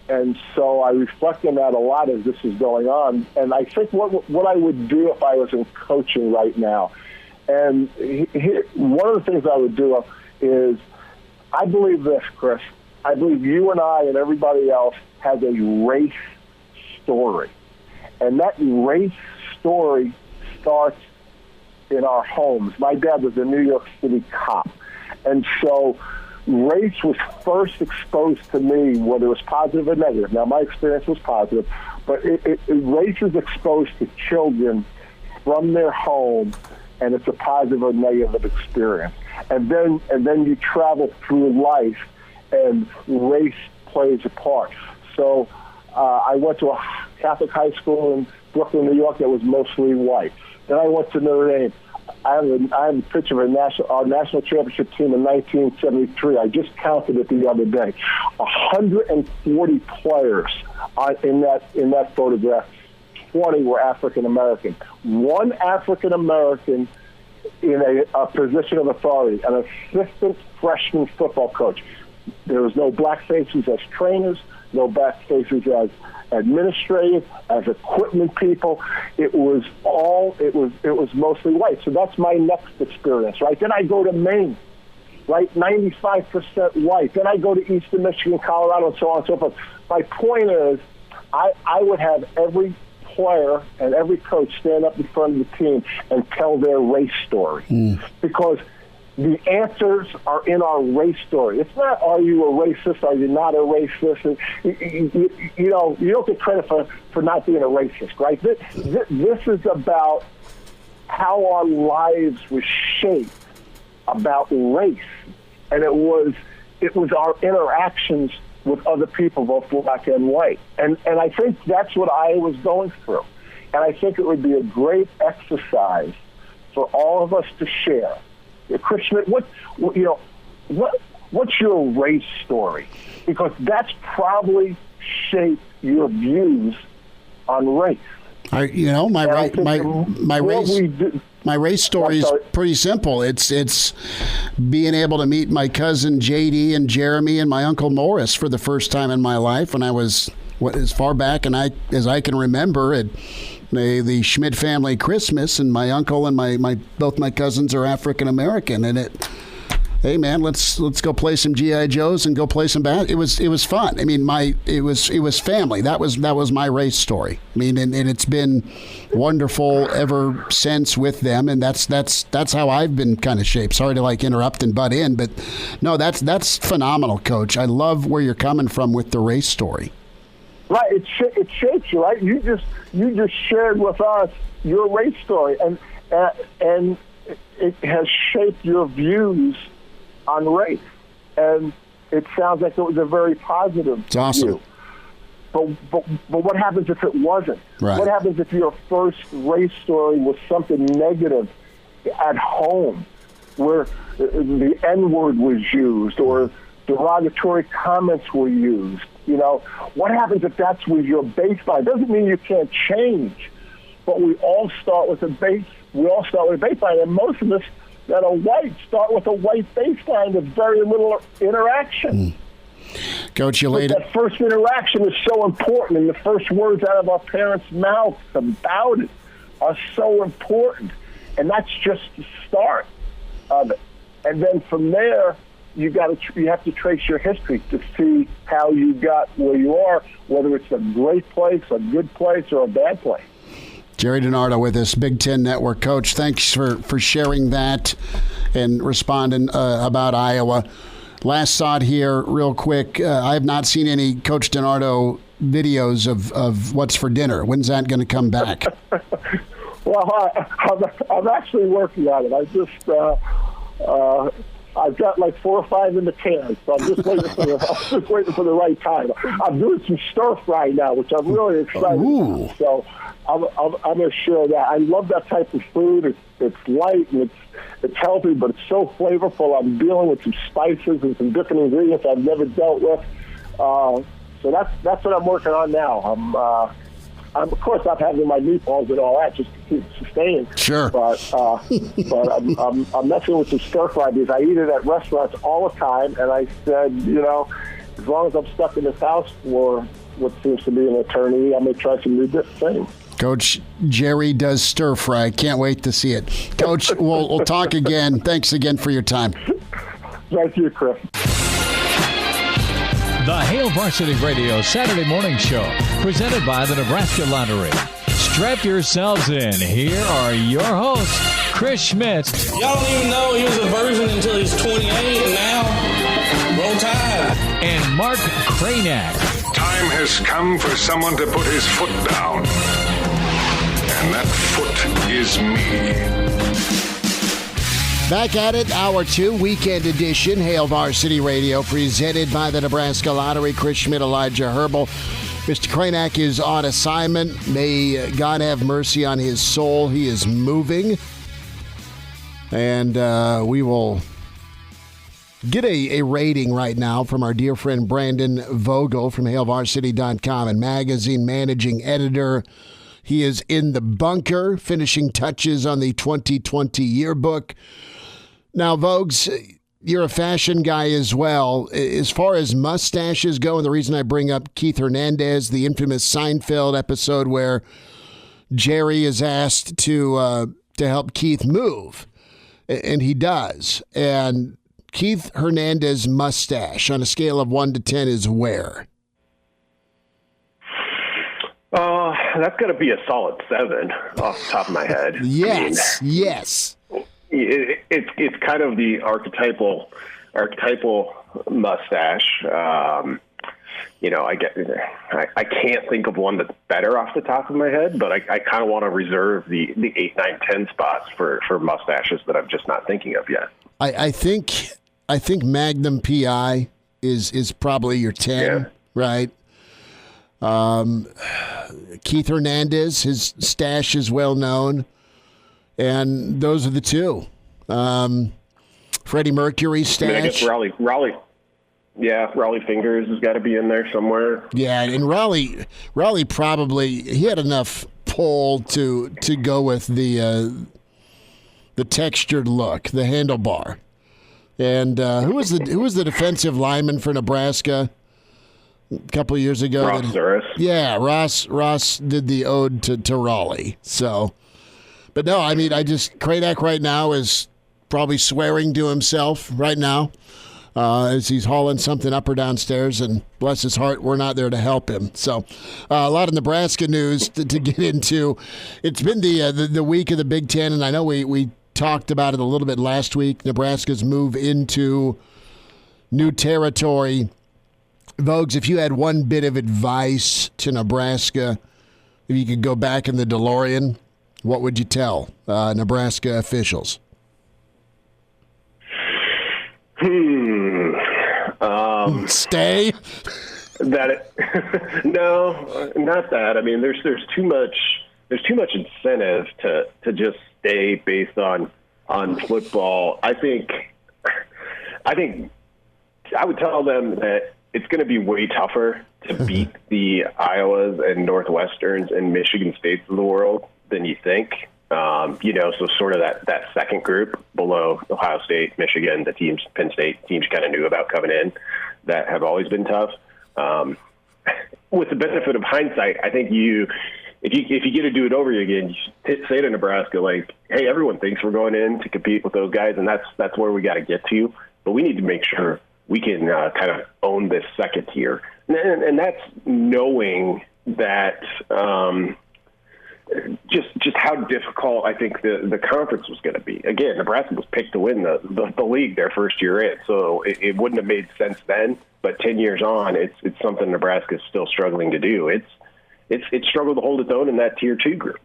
Speaker 7: so I reflect on that a lot as this is going on. And I think what I would do if I was in coaching right now And one of the things I would do is, I believe this, Chris. I believe you and I and everybody else has a race story. And that race story starts in our homes. My dad was a New York City cop. And so race was first exposed to me, whether it was positive or negative. Now, my experience was positive, but race is exposed to children from their home, and it's a positive or negative experience. And then you travel through life, and race plays a part. So I went to a Catholic high school in Brooklyn, New York that was mostly white. Then I went to Notre Dame. I have a picture of our national championship team in 1973. I just counted it the other day. 140 players in that photograph. 20 were African American. One African American in a position of authority, an assistant freshman football coach. There was no black faces as trainers, no black faces as administrative, as equipment people. It was mostly white. So that's my next experience, right? Then I go to Maine, right? 95% white. Then I go to Eastern Michigan, Colorado, and so on and so forth. My point is, I would have every player and every coach stand up in front of the team and tell their race story. Because the answers are in our race story. It's not, are you a racist, are you not a racist? And, you don't get credit for not being a racist, right? This is about how our lives were shaped about race. And it was our interactions with other people, both black and white. And I think that's what I was going through. And I think it would be a great exercise for all of us to share. Chris Schmidt, what's your race story? Because that's probably shaped your views on race.
Speaker 4: My race story is pretty simple. It's being able to meet my cousin JD and Jeremy and my uncle Morris for the first time in my life when I was as far back as I can remember at the Schmidt family Christmas, and my uncle and both my cousins are African American, and hey man, let's go play some GI Joes and go play some It was fun. I mean, it was family. That was my race story. I mean, and it's been wonderful ever since with them, and that's how I've been kind of shaped. Sorry to interrupt and butt in, but no, that's phenomenal, Coach. I love where you're coming from with the race story.
Speaker 7: Right, it shapes you, right? You just shared with us your race story, and it has shaped your views on race, and it sounds like it was a very positive
Speaker 4: it's awesome.
Speaker 7: view. But what happens if it wasn't?
Speaker 4: Right.
Speaker 7: What happens if your first race story was something negative at home, where the N-word was used or derogatory comments were used? What happens if that's with your baseline? Doesn't mean you can't change, but we all start with a base. We all start with a baseline, and most of us that are white start with a white baseline with very little interaction.
Speaker 4: Coach, you laid it.
Speaker 7: That first interaction is so important, and the first words out of our parents' mouths about it are so important, and that's just the start of it. And then from there, you have to trace your history to see how you got where you are, whether it's a great place, a good place, or a bad place.
Speaker 4: Jerry DiNardo with us, Big Ten Network coach. Thanks for sharing that and responding about Iowa. Last thought here, real quick. I have not seen any Coach DiNardo videos of what's for dinner. When's that going to come back?
Speaker 7: Well, I'm actually working on it. I just I've got 4 or 5 in the can, so I'm just waiting for the right time. I'm doing some stir fry now, which I'm really excited about. So I'm going to share that. I love that type of food. It's light and it's healthy, but it's so flavorful. I'm dealing with some spices and some different ingredients I've never dealt with. So that's what I'm working on now. I'm of course not having my meatballs and all that just to keep sustaining.
Speaker 4: Sure.
Speaker 7: But I'm messing with some stir fry because I eat it at restaurants all the time, and I said, as long as I'm stuck in this house for what seems to be an eternity, I'm going to try some new different things.
Speaker 4: Coach Jerry does stir fry. Can't wait to see it. Coach, we'll talk again. Thanks again for your time.
Speaker 7: Thank you, Chris.
Speaker 1: The Hail Varsity Radio Saturday Morning Show, presented by the Nebraska Lottery. Strap yourselves in. Here are your hosts, Chris Schmidt.
Speaker 2: Y'all don't even know he was a virgin until he's 28, and now, roll tide.
Speaker 1: And Mark Cranack.
Speaker 3: Time has come for someone to put his foot down. And that foot is me.
Speaker 4: Back at it, Hour 2, Weekend Edition, Hail Varsity Radio, presented by the Nebraska Lottery. Chris Schmidt, Elijah Herbal. Mr. Cranack is on assignment. May God have mercy on his soul. He is moving. And we will get a rating right now from our dear friend Brandon Vogel from HailVarsity.com and magazine managing editor. He is in the bunker, finishing touches on the 2020 yearbook. Now, Vogues, you're a fashion guy as well. As far as mustaches go, and the reason I bring up Keith Hernandez, the infamous Seinfeld episode where Jerry is asked to help Keith move, and he does. And Keith Hernandez mustache on a scale of 1 to 10 is where?
Speaker 8: That's going to be a solid 7 off the top of my head.
Speaker 4: Yes, yes.
Speaker 8: It's kind of the archetypal mustache. I can't think of one that's better off the top of my head, but I kind of want to reserve the 8, 9, 10 spots for mustaches that I'm just not thinking of yet.
Speaker 4: I think Magnum PI is probably your 10, right? Keith Hernandez, his stash is well known. And those are the two. Freddie Mercury's stash.
Speaker 8: I guess Raleigh Fingers has got to be in there somewhere.
Speaker 4: Yeah, and Raleigh probably, he had enough pull to go with the textured look, the handlebar. And who was the defensive lineman for Nebraska a couple of years ago?
Speaker 8: Ross Zuris.
Speaker 4: Yeah, Ross did the ode to Raleigh. So. But no, I mean, Cranack right now is probably swearing to himself right now as he's hauling something up or downstairs, and bless his heart, we're not there to help him. So a lot of Nebraska news to get into. It's been the week of the Big Ten, and I know we talked about it a little bit last week, Nebraska's move into new territory. Vogues, if you had one bit of advice to Nebraska, if you could go back in the DeLorean, what would you tell Nebraska officials? Stay?
Speaker 8: No, not that. I mean, there's too much incentive to just stay based on football. I think I would tell them that it's going to be way tougher to beat the Iowas and Northwesterns and Michigan States of the world than you think. So sort of that second group below Ohio State, Michigan, the teams, Penn State teams kind of knew about coming in that have always been tough. With the benefit of hindsight, I think if you get to do it over again, you say to Nebraska, like, hey, everyone thinks we're going in to compete with those guys, and that's where we got to get to. But we need to make sure we can kind of own this second tier. And that's knowing that just how difficult I think the conference was going to be. Again, Nebraska was picked to win the league their first year in, so it wouldn't have made sense then. But 10 years on, it's something Nebraska is still struggling to do. It's struggled to hold its own in that Tier 2 group.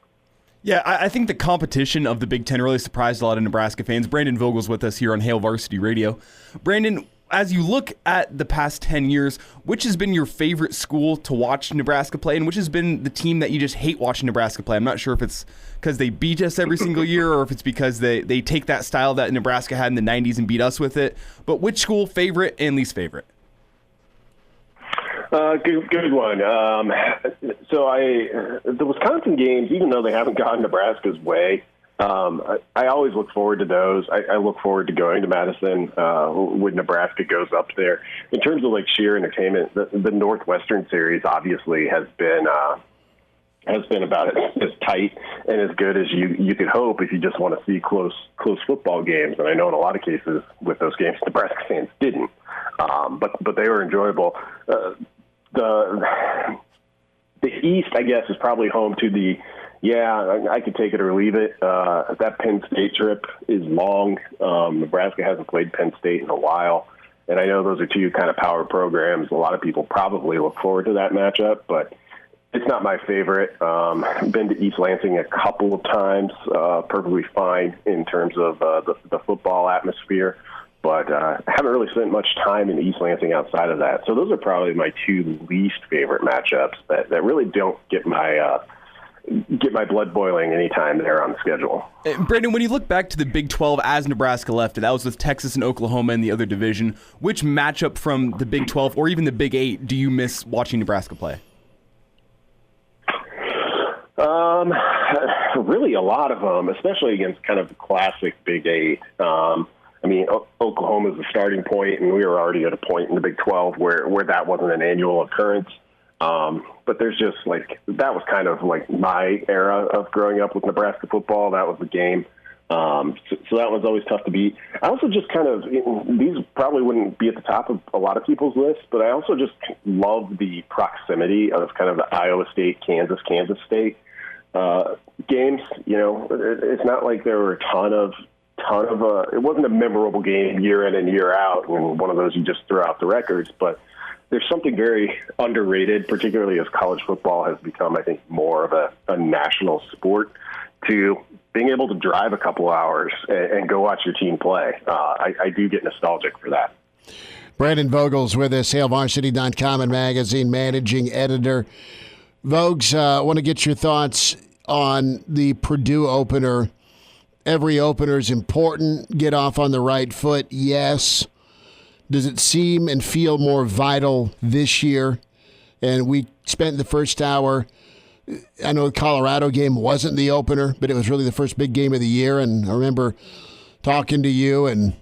Speaker 5: Yeah, I think the competition of the Big Ten really surprised a lot of Nebraska fans. Brandon Vogel's with us here on Hail Varsity Radio. Brandon, as you look at the past 10 years, which has been your favorite school to watch Nebraska play, and which has been the team that you just hate watching Nebraska play? I'm not sure if it's because they beat us every single year or if it's because they take that style that Nebraska had in the 90s and beat us with it. But which school, favorite and least favorite?
Speaker 8: Good one. The Wisconsin games, even though they haven't gone Nebraska's way, I always look forward to those. I look forward to going to Madison when Nebraska goes up there. In terms of like sheer entertainment, the Northwestern series obviously has been has been about as tight and as good as you could hope if you just want to see close football games. And I know in a lot of cases with those games, Nebraska fans didn't, but they were enjoyable. The East, I guess, is probably home to the. Yeah, I could take it or leave it. That Penn State trip is long. Nebraska hasn't played Penn State in a while. And I know those are two kind of power programs. A lot of people probably look forward to that matchup, but it's not my favorite. Been to East Lansing a couple of times, perfectly fine in terms of the football atmosphere, but I haven't really spent much time in East Lansing outside of that. So those are probably my two least favorite matchups that really don't get my blood boiling anytime they're on the schedule.
Speaker 5: Brandon, when you look back to the Big 12 as Nebraska left it, that was with Texas and Oklahoma in the other division, which matchup from the Big 12 or even the Big 8 do you miss watching Nebraska play?
Speaker 8: Really a lot of them, especially against kind of the classic Big 8. Oklahoma is the starting point, and we were already at a point in the Big 12 where that wasn't an annual occurrence. But there's just that was kind of like my era of growing up with Nebraska football. That was the game. So that was always tough to beat. I also just these probably wouldn't be at the top of a lot of people's lists, but I also just love the proximity of kind of the Iowa State, Kansas State games. You know, it's not like there were a ton of it wasn't a memorable game year in and year out, and one of those you just throw out the records, but there's something very underrated, particularly as college football has become, I think, more of a national sport, to being able to drive a couple hours and go watch your team play. I do get nostalgic for that.
Speaker 4: Brandon Vogel's with us, HailVarsity.com and magazine managing editor. Vogues, I want to get your thoughts on the Purdue opener. Every opener is important. Get off on the right foot, yes. Does it seem and feel more vital this year? And we spent the first hour, I know the Colorado game wasn't the opener, but it was really the first big game of the year. And I remember talking to you, and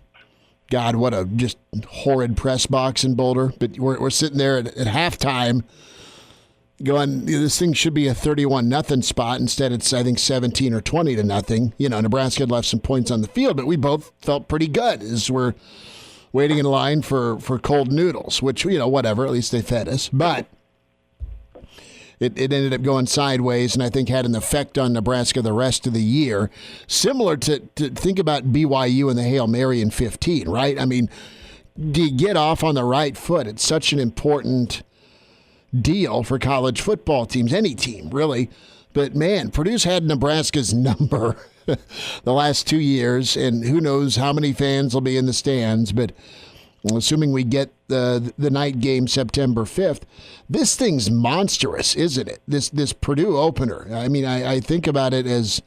Speaker 4: God, what a just horrid press box in Boulder. But we're sitting there at halftime going, this thing should be a 31-0 spot. Instead, it's, I think, 17 or 20-0. You know, Nebraska had left some points on the field, but we both felt pretty good as we're waiting in line for cold noodles, which, you know, whatever, at least they fed us. But it ended up going sideways, and I think had an effect on Nebraska the rest of the year. Similar to think about BYU and the Hail Mary in 15, right? I mean, do you get off on the right foot? It's such an important deal for college football teams, any team, really. But, man, Purdue's had Nebraska's number the last 2 years, and who knows how many fans will be in the stands. But assuming we get the night game September 5th, this thing's monstrous, isn't it? This Purdue opener. I mean, I think about it as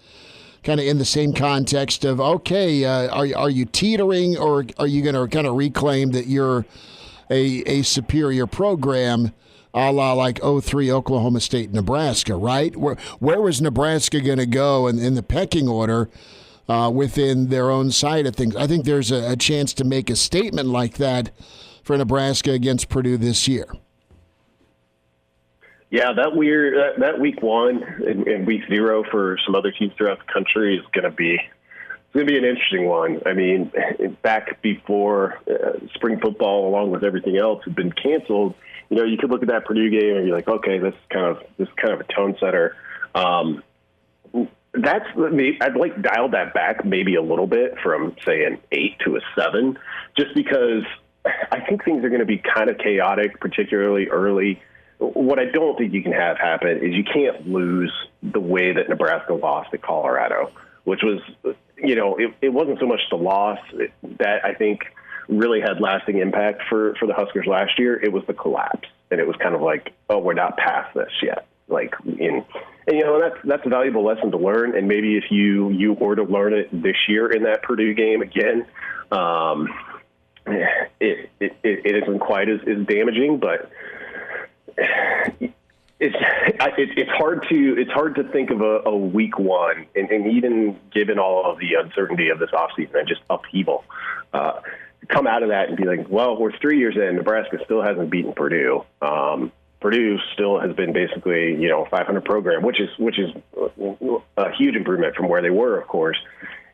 Speaker 4: kind of in the same context of, okay, are you teetering, or are you going to kind of reclaim that you're a superior program, a la like 03 Oklahoma State, Nebraska, right? Where was Nebraska going to go in the pecking order within their own side of things? I think there's a chance to make a statement like that for Nebraska against Purdue this year.
Speaker 8: Yeah, that week one and week 0 for some other teams throughout the country is going to be an interesting one. I mean, back before spring football, along with everything else, had been canceled, you know, you could look at that Purdue game and be like, okay, this is kind of a tone setter. I'd dial that back maybe a little bit from, say, an 8 to a 7, just because I think things are going to be kind of chaotic, particularly early. What I don't think you can have happen is you can't lose the way that Nebraska lost at Colorado, which was, you know, it wasn't so much the loss that I think really had lasting impact for the Huskers last year. It was the collapse, and it was kind of like, oh, we're not past this yet. And you know, that's a valuable lesson to learn. And maybe if you were to learn it this year in that Purdue game again, it isn't quite as damaging, but it's hard to think of a week one, and even given all of the uncertainty of this offseason and just upheaval, come out of that and be like, well, we're 3 years in, Nebraska still hasn't beaten Purdue. Purdue still has been basically, a 500 program, which is a huge improvement from where they were, of course.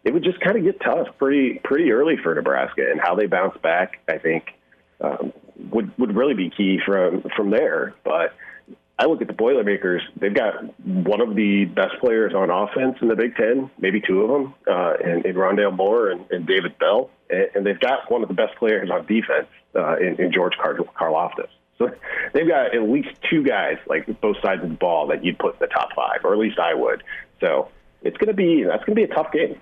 Speaker 8: It would just kind of get tough pretty early for Nebraska, and how they bounce back, I think, would really be key from there. But I look at the Boilermakers; they've got one of the best players on offense in the Big Ten, maybe two of them, in Rondale Moore and David Bell, and they've got one of the best players on defense in George Karlaftis. So they've got at least two guys, like both sides of the ball, that you'd put in the top five, or at least I would. So that's going to be a tough game.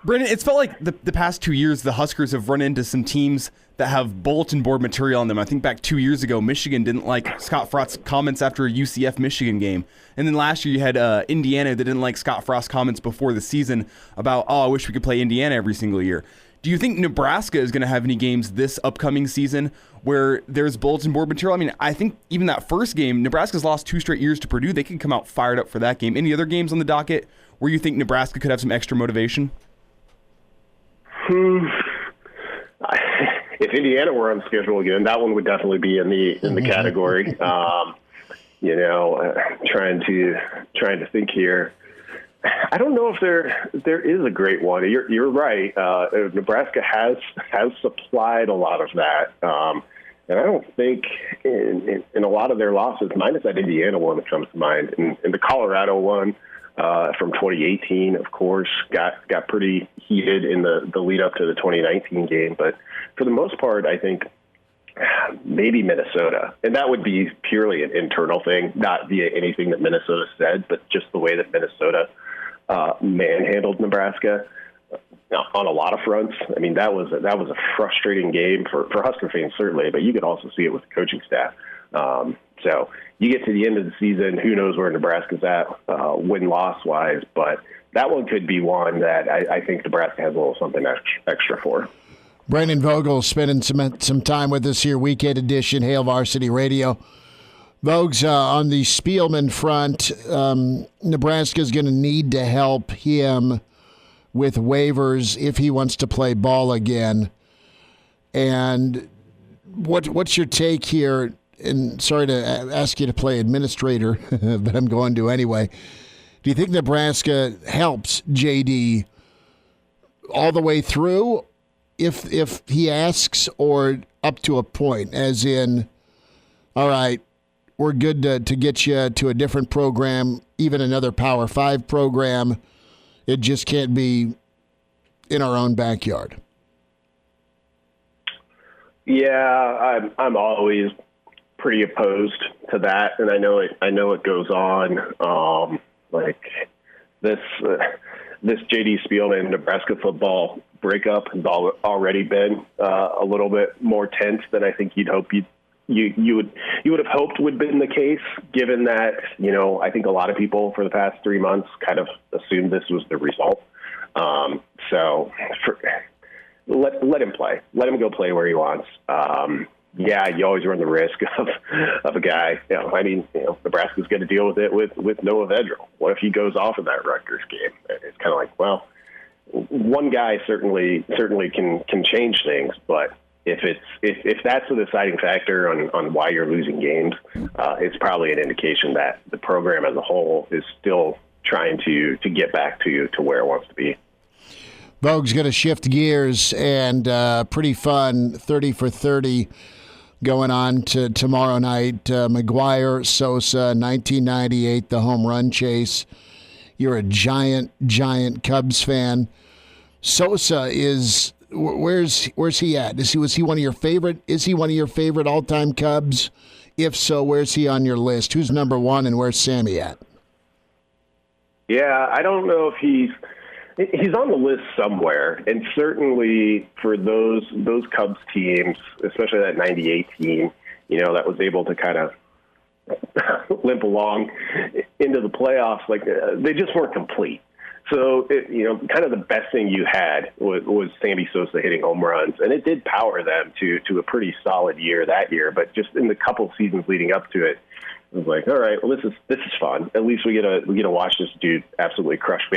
Speaker 5: Brandon, it's felt like the past 2 years the Huskers have run into some teams that have bulletin board material on them. I think back 2 years ago, Michigan didn't like Scott Frost's comments after a UCF-Michigan game. And then last year you had Indiana that didn't like Scott Frost's comments before the season about, I wish we could play Indiana every single year. Do you think Nebraska is going to have any games this upcoming season where there's bulletin board material? I mean, I think even that first game, Nebraska's lost 2 straight years to Purdue. They can come out fired up for that game. Any other games on the docket where you think Nebraska could have some extra motivation?
Speaker 8: If Indiana were on schedule again, that one would definitely be in the category. Trying to think here. I don't know if there is a great one. You're right. Nebraska has supplied a lot of that, and I don't think in a lot of their losses, minus that Indiana one that comes to mind, and the Colorado one from 2018, of course, got pretty heated in the lead up to the 2019 game. But for the most part, I think maybe Minnesota, and that would be purely an internal thing, not via anything that Minnesota said, but just the way that Minnesota manhandled Nebraska on a lot of fronts. I mean, that was a frustrating game for Husker fans, certainly, but you could also see it with the coaching staff. So you get to the end of the season, who knows where Nebraska's at win-loss wise, but that one could be one that I think Nebraska has a little something extra for.
Speaker 4: Brandon Vogel spending some time with us here, Weekend Edition, Hail Varsity Radio. Vogues, on the Spielman front, Nebraska's going to need to help him with waivers if he wants to play ball again. And what's your take here? And sorry to ask you to play administrator, but I'm going to anyway. Do you think Nebraska helps JD all the way through if he asks, or up to a point, as in, all right, we're good to get you to a different program, even another Power 5 program. It just can't be in our own backyard?
Speaker 8: Yeah, I'm always pretty opposed to that, and I know it goes on. Like this J.D. Spielman Nebraska football breakup has already been a little bit more tense than I think you'd hope you would have hoped would have been the case, given that, I think a lot of people for the past 3 months kind of assumed this was the result. Let him play. Let him go play where he wants. Yeah, you always run the risk of a guy. Nebraska's going to deal with it with Noah Vedral. What if he goes off in that Rutgers game? It's kind of like, well, one guy certainly can change things, but if that's the deciding factor on why you're losing games, it's probably an indication that the program as a whole is still trying to get back to where it wants to be.
Speaker 4: Vogue's going to shift gears, and pretty fun 30 for 30 going on to tomorrow night. McGuire, Sosa, 1998, the home run chase. You're a giant Cubs fan. Sosa is where's he at? Was he one of your favorite? Is he one of your favorite all-time Cubs? If so, where's he on your list? Who's number one, and where's Sammy at?
Speaker 8: Yeah, I don't know if he's on the list somewhere, and certainly for those Cubs teams, especially that 98 team, that was able to kind of limp along into the playoffs, like they just weren't complete. So, kind of the best thing you had was Sammy Sosa hitting home runs, and it did power them to a pretty solid year that year. But just in the couple seasons leading up to it, it was like, all right, well, this is fun. At least we get to watch this dude absolutely crush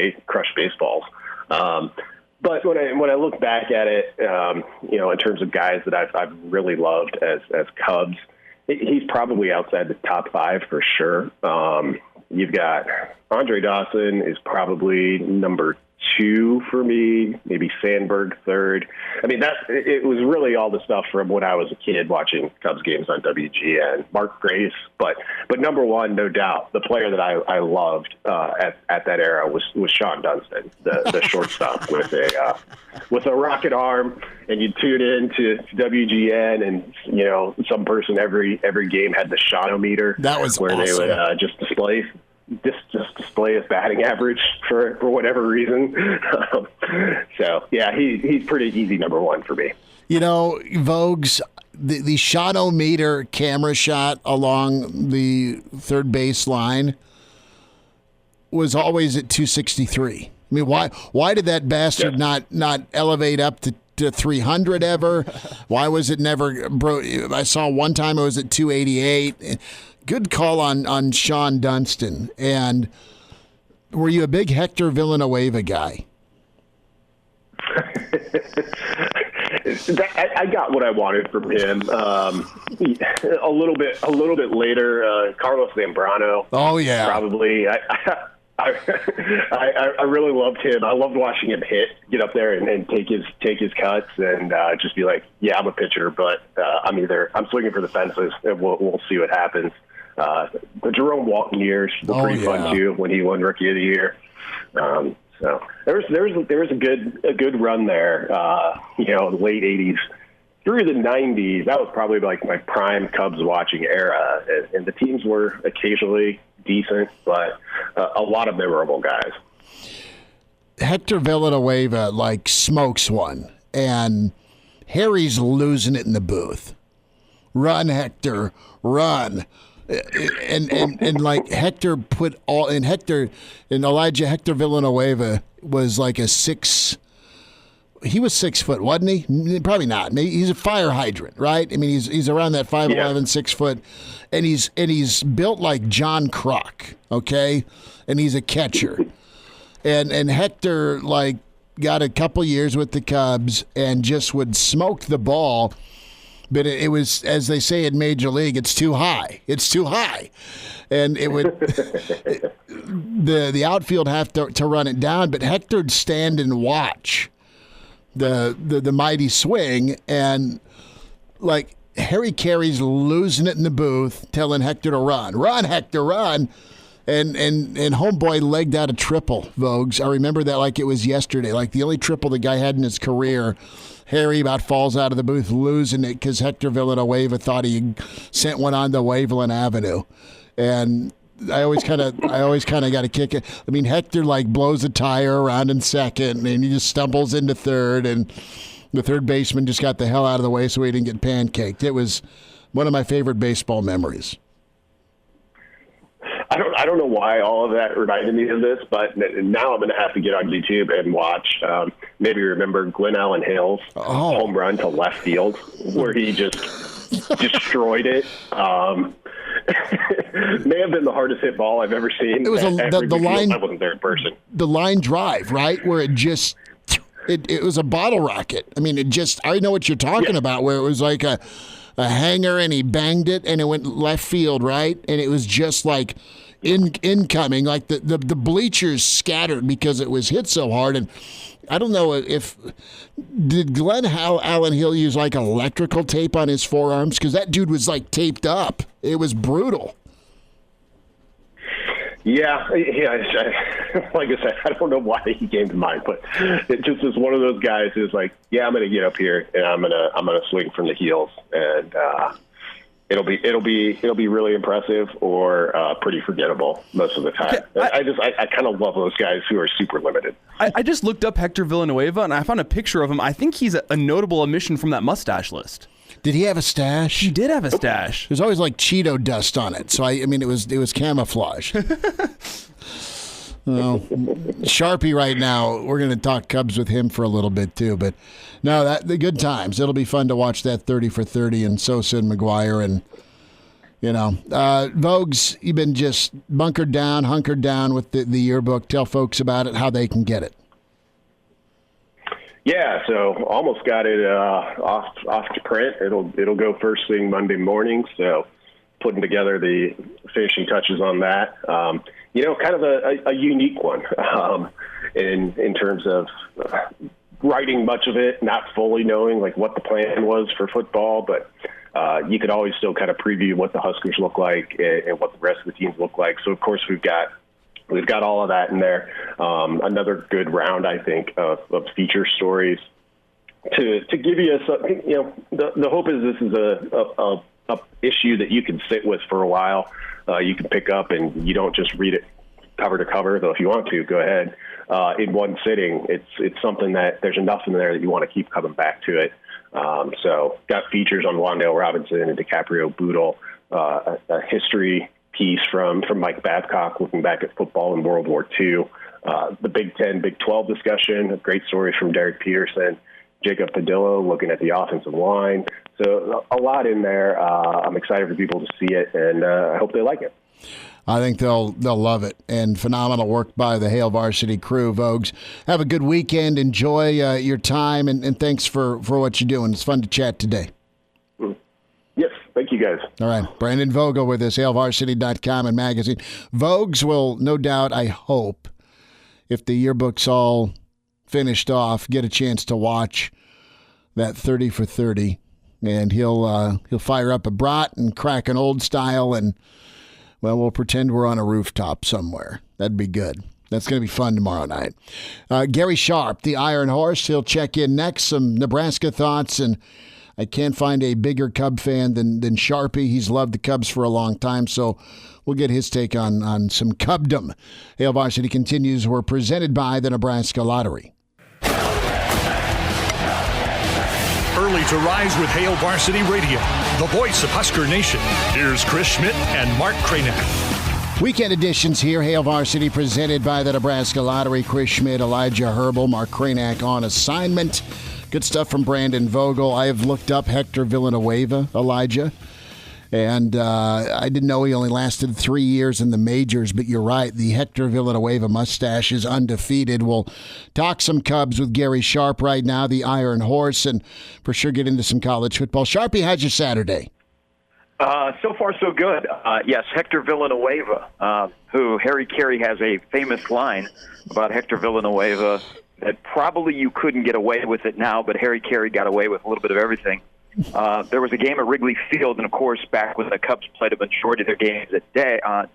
Speaker 8: baseballs. But when I look back at it, in terms of guys that I've really loved as Cubs, he's probably outside the top 5 for sure. You've got Andre Dawson is probably number 2 for me, maybe Sandberg 3rd. I mean, it was really all the stuff from when I was a kid watching Cubs games on WGN. Mark Grace, but number 1, no doubt, the player that I loved at that era was Sean Dunston, the shortstop with a rocket arm, and you'd tune in to WGN, and some person every game had the Shot-O-Meter.
Speaker 4: That was
Speaker 8: where
Speaker 4: awesome.
Speaker 8: They would just display his batting average for whatever reason. So yeah, he's pretty easy number 1 for me.
Speaker 4: Vogues, the Shot-O-Meter camera shot along the third base line was always at 263. I mean, why did that bastard not elevate up to 300 ever? Why was it never I saw one time it was at 288. Good call on Sean Dunston. And were you a big Hector Villanueva guy?
Speaker 8: I got what I wanted from him. A little bit later, Carlos Zambrano.
Speaker 4: Oh yeah,
Speaker 8: probably. I really loved him. I loved watching him get up there and take his cuts and just be like, yeah, I'm a pitcher, but I'm swinging for the fences, and we'll see what happens. The Jerome Walton years were pretty fun too when he won Rookie of the Year. So there was a good run there. The late '80s through the '90s. That was probably like my prime Cubs watching era, and the teams were occasionally decent, but a lot of memorable guys.
Speaker 4: Hector Villanueva smokes one, and Harry's losing it in the booth. Run, Hector, run. And Hector put all in Hector and Hector Villanueva was like he was 6 foot, wasn't he? Probably not. Maybe he's a fire hydrant, right? I mean, he's around that 5'11", 6 foot, and he's built like John Kruk, okay? And he's a catcher, and Hector got a couple years with the Cubs and just would smoke the ball. But it was, as they say in Major League, it's too high. It's too high. And it would the outfield have to run it down, but Hector'd stand and watch the mighty swing, and Harry Carey's losing it in the booth, telling Hector to run. Run, Hector, run. And homeboy legged out a triple, Vogues. I remember that like it was yesterday, like the only triple the guy had in his career. Harry about falls out of the booth losing it because Hector Villanueva thought he sent one on to Waveland Avenue. And I always kind of got to kick it. I mean, Hector blows a tire around in second, and he just stumbles into third, and the third baseman just got the hell out of the way so he didn't get pancaked. It was one of my favorite baseball memories.
Speaker 8: I don't know why all of that reminded me of this, but now I'm going to have to get on YouTube and watch. Maybe remember Glenn Allen Hill's home run to left field, where he just destroyed it. May have been the hardest hit ball I've ever seen.
Speaker 4: It was the line.
Speaker 8: I wasn't there in person.
Speaker 4: The line drive, right, where it just it was a bottle rocket. I mean, I know what you're talking about, where it was like a hanger and he banged it and it went left field, right? And it was just like incoming, like the bleachers scattered because it was hit so hard. And I don't know did Glenn Allen Hill use electrical tape on his forearms? Because that dude was taped up. It was brutal. Yeah. Like I said, I don't know why he came to mind, but it just is one of those guys who's I'm going to get up here and I'm going to swing from the heels, and it'll be really impressive or pretty forgettable most of the time. I kind of love those guys who are super limited.
Speaker 5: I just looked up Hector Villanueva and I found a picture of him. I think he's a notable omission from that mustache list.
Speaker 4: Did he have a stash?
Speaker 5: He did have a stash.
Speaker 4: There's always Cheeto dust on it, so I mean it was camouflage. Well, Sharpie right now. We're going to talk Cubs with him for a little bit too, but no, the good times. It'll be fun to watch that 30 for 30 and Sosa and McGuire, and Vogues. You've been just hunkered down with the yearbook. Tell folks about it, how they can get it.
Speaker 8: Yeah, so almost got it off to print. It'll go first thing Monday morning. So putting together the finishing touches on that. Kind of a unique one in terms of writing much of it, not fully knowing like what the plan was for football, but you could always still kind of preview what the Huskers look like and what the rest of the teams look like. So of course we've got all of that in there. Another good round, I think, of feature stories to give you the hope is this is a issue that you can sit with for a while. You can pick up and you don't just read it cover to cover, though if you want to, go ahead. In one sitting, it's something that there's enough in there that you want to keep coming back to it. So got features on Wan'Dale Robinson and DiCaprio Bootle, a history piece from Mike Babcock looking back at football in World War II, the Big 10, Big 12 discussion, a great story from Derek Peterson, Jacob Padillo looking at the offensive line. So a lot in there. I'm excited for people to see it, and I hope they like it.
Speaker 4: I think they'll love it, and phenomenal work by the Hail Varsity crew. Vogues, have a good weekend. Enjoy your time, and thanks for what you're doing. It's fun to chat today.
Speaker 8: Yes, thank you guys.
Speaker 4: All right, Brandon Vogel with us, HailVarsity.com and magazine. Vogues will, no doubt, I hope, if the yearbook's all finished off, get a chance to watch that 30 for 30, and he'll fire up a brat and crack an old style, and well, we'll pretend we're on a rooftop somewhere. That'd be good. That's going to be fun tomorrow night. Gary Sharp, the Iron Horse, he'll check in next. Some Nebraska thoughts, and I can't find a bigger Cub fan than Sharpie. He's loved the Cubs for a long time, so we'll get his take on some Cubdom. Hail Varsity continues. We're presented by the Nebraska Lottery.
Speaker 6: Early to rise with Hail Varsity Radio, the voice of Husker Nation. Here's Chris Schmidt and Mark Kranek.
Speaker 4: Weekend editions here, Hail Varsity, presented by the Nebraska Lottery. Chris Schmidt, Elijah Herbal, Mark Kranek on assignment. Good stuff from Brandon Vogel. I have looked up Hector Villanueva, Elijah, and I didn't know he only lasted 3 years in the majors, but you're right. The Hector Villanueva mustache is undefeated. We'll talk some Cubs with Gary Sharp right now, the Iron Horse, and for sure get into some college football. Sharpie, how's your Saturday?
Speaker 9: So far, so good. Yes, Hector Villanueva, who Harry Carey has a famous line about Hector Villanueva that probably you couldn't get away with it now, but Harry Carey got away with a little bit of everything. There was a game at Wrigley Field, and of course, back when the Cubs played a majority of their games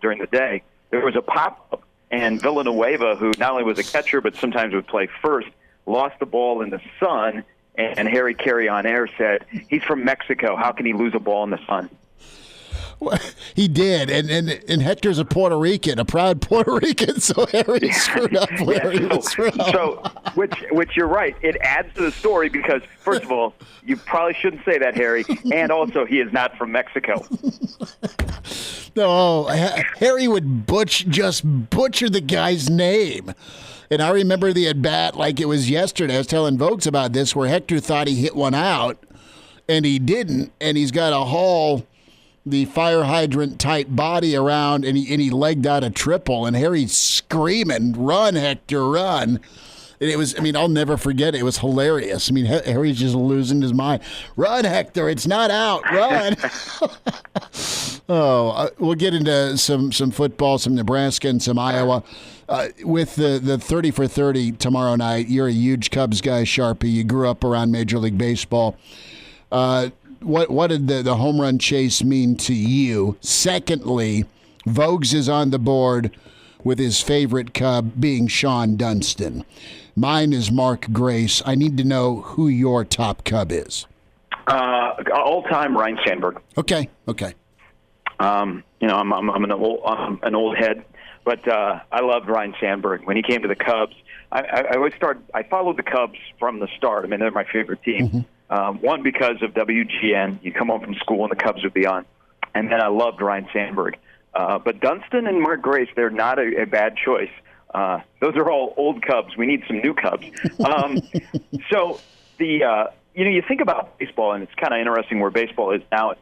Speaker 9: during the day, there was a pop-up, and Villanueva, who not only was a catcher but sometimes would play first, lost the ball in the sun, and Harry Carey on air said, "He's from Mexico. How can he lose a ball in the sun?"
Speaker 4: Well, he did, and Hector's a Puerto Rican, a proud Puerto Rican, so Harry screwed up where he was from.
Speaker 9: So, which you're right, it adds to the story because, first of all, you probably shouldn't say that, Harry, and also he is not from Mexico.
Speaker 4: No, Harry would just butcher the guy's name. And I remember the at-bat like it was yesterday. I was telling Vokes about this, where Hector thought he hit one out, and he didn't, and he's got to haul the fire hydrant type body around, and he legged out a triple, and Harry's screaming, "Run, Hector, run!" And it was, I'll never forget it. It was hilarious. Harry's just losing his mind. "Run, Hector, it's not out, run!" We'll get into some football, some Nebraska and some Iowa. With the 30 for 30 tomorrow night, you're a huge Cubs guy, Sharpie. You grew up around Major League Baseball. What did the home run chase mean to you? Secondly, Vogues is on the board with his favorite Cub being Sean Dunston. Mine is Mark Grace. I need to know who your top Cub is.
Speaker 9: All-time Ryne Sandberg.
Speaker 4: Okay.
Speaker 9: I'm an old head, but I loved Ryne Sandberg. When he came to the Cubs, I followed the Cubs from the start. They're my favorite team. Mm-hmm. One, because of WGN. You come home from school and the Cubs would be on. And then I loved Ryne Sandberg. But Dunston and Mark Grace, they're not a bad choice. Those are all old Cubs. We need some new Cubs. So you think about baseball, and it's kind of interesting where baseball is now.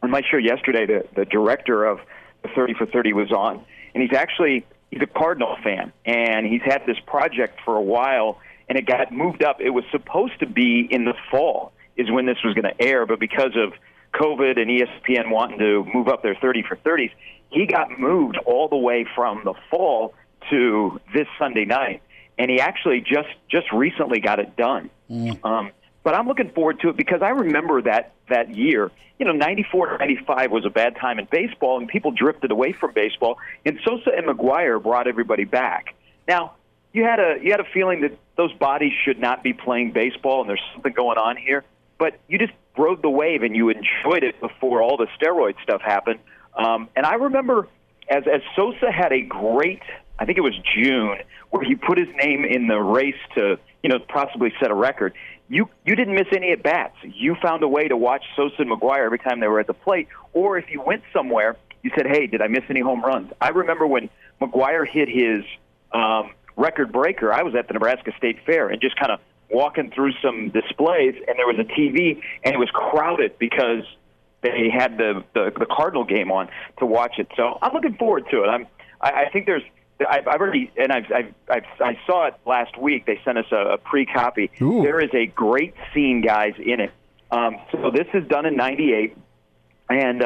Speaker 9: On my show yesterday, the director of the 30 for 30 was on, and he's a Cardinal fan, and he's had this project for a while, and it got moved up. It was supposed to be in the fall is when this was going to air, but because of COVID and ESPN wanting to move up their 30 for 30s, he got moved all the way from the fall to this Sunday night, and he actually just recently got it done. But I'm looking forward to it because I remember that year. 94 95 was a bad time in baseball, and people drifted away from baseball, and Sosa and McGwire brought everybody back. Now, you had a feeling that those bodies should not be playing baseball, and there's something going on here, but you just rode the wave, and you enjoyed it before all the steroid stuff happened. And I remember as Sosa had a great, I think it was June, where he put his name in the race to, possibly set a record. You didn't miss any at-bats. You found a way to watch Sosa and McGwire every time they were at the plate, or if you went somewhere, you said, hey, did I miss any home runs? I remember when McGwire hit his record breaker, I was at the Nebraska State Fair and just kind of walking through some displays, and there was a TV, and it was crowded because they had the Cardinal game on to watch it. So I'm looking forward to it. I think there's I've already, and I saw it last week. They sent us a pre-copy.
Speaker 4: Ooh.
Speaker 9: There is a great scene, guys, in it. So this is done in '98, and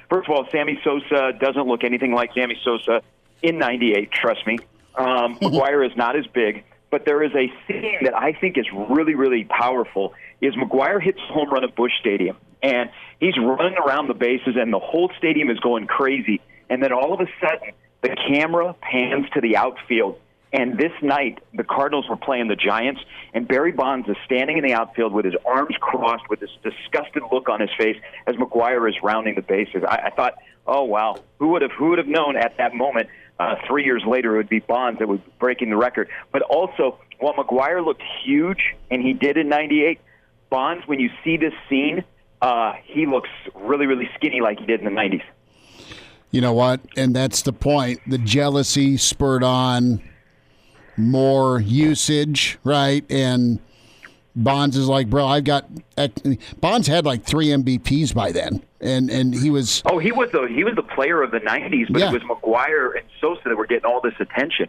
Speaker 9: first of all, Sammy Sosa doesn't look anything like Sammy Sosa in '98. Trust me. McGwire is not as big, but there is a scene that I think is really, really powerful. Is McGwire hits a home run at Busch Stadium, and he's running around the bases, and the whole stadium is going crazy. And then all of a sudden, the camera pans to the outfield, and this night the Cardinals were playing the Giants, and Barry Bonds is standing in the outfield with his arms crossed with this disgusted look on his face as McGwire is rounding the bases. I thought, oh, wow, who would have known at that moment 3 years later it would be Bonds that was breaking the record. But also, while McGwire looked huge, and he did in '98, Bonds, when you see this scene, he looks really, really skinny like he did in the '90s.
Speaker 4: You know what? And that's the point. The jealousy spurred on more usage, right? And Bonds is like, bro, Bonds had like 3 MVPs by then. And he was...
Speaker 9: Oh, he was the player of the '90s, but
Speaker 4: Yeah.
Speaker 9: It was McGwire and Sosa that were getting all this attention.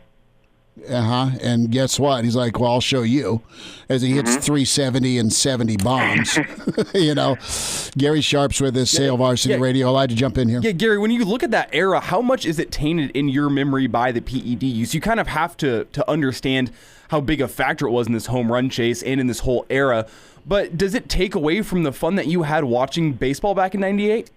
Speaker 4: And guess what? He's like, well, I'll show you. As he hits 370 and 70 bombs. Gary Sharp's with us, Sale Varsity Radio. Allowed to jump in here?
Speaker 5: Yeah, Gary, when you look at that era, how much is it tainted in your memory by the PED use? You kind of have to understand how big a factor it was in this home run chase and in this whole era. But does it take away from the fun that you had watching baseball back in '98?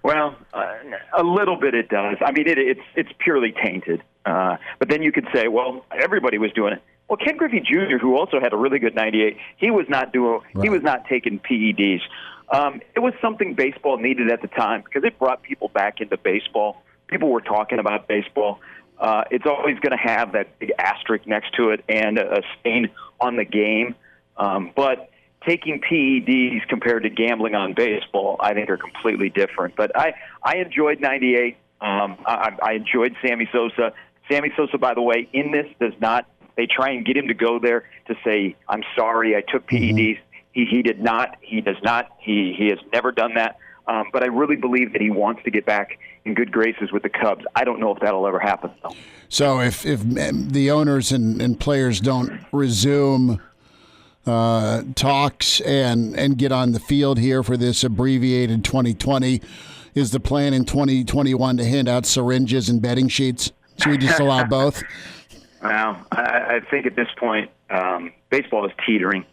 Speaker 9: Well, a little bit it does. I mean, it's purely tainted. But then you could say, well, everybody was doing it. Well, Ken Griffey Jr., who also had a really good '98, he was not taking PEDs. It was something baseball needed at the time because it brought people back into baseball. People were talking about baseball. It's always going to have that big asterisk next to it and a stain on the game. But taking PEDs compared to gambling on baseball, I think, are completely different. But I enjoyed '98. I enjoyed Sammy Sosa. Sammy Sosa, by the way, in this does not. They try and get him to go there to say, "I'm sorry, I took PEDs." He did not. He does not. He has never done that. But I really believe that he wants to get back in good graces with the Cubs. I don't know if that'll ever happen, though.
Speaker 4: So if the owners and players don't resume talks and get on the field here for this abbreviated 2020, is the plan in 2021 to hand out syringes and betting sheets? Should we just allow both?
Speaker 9: Well, I think at this point, baseball is teetering.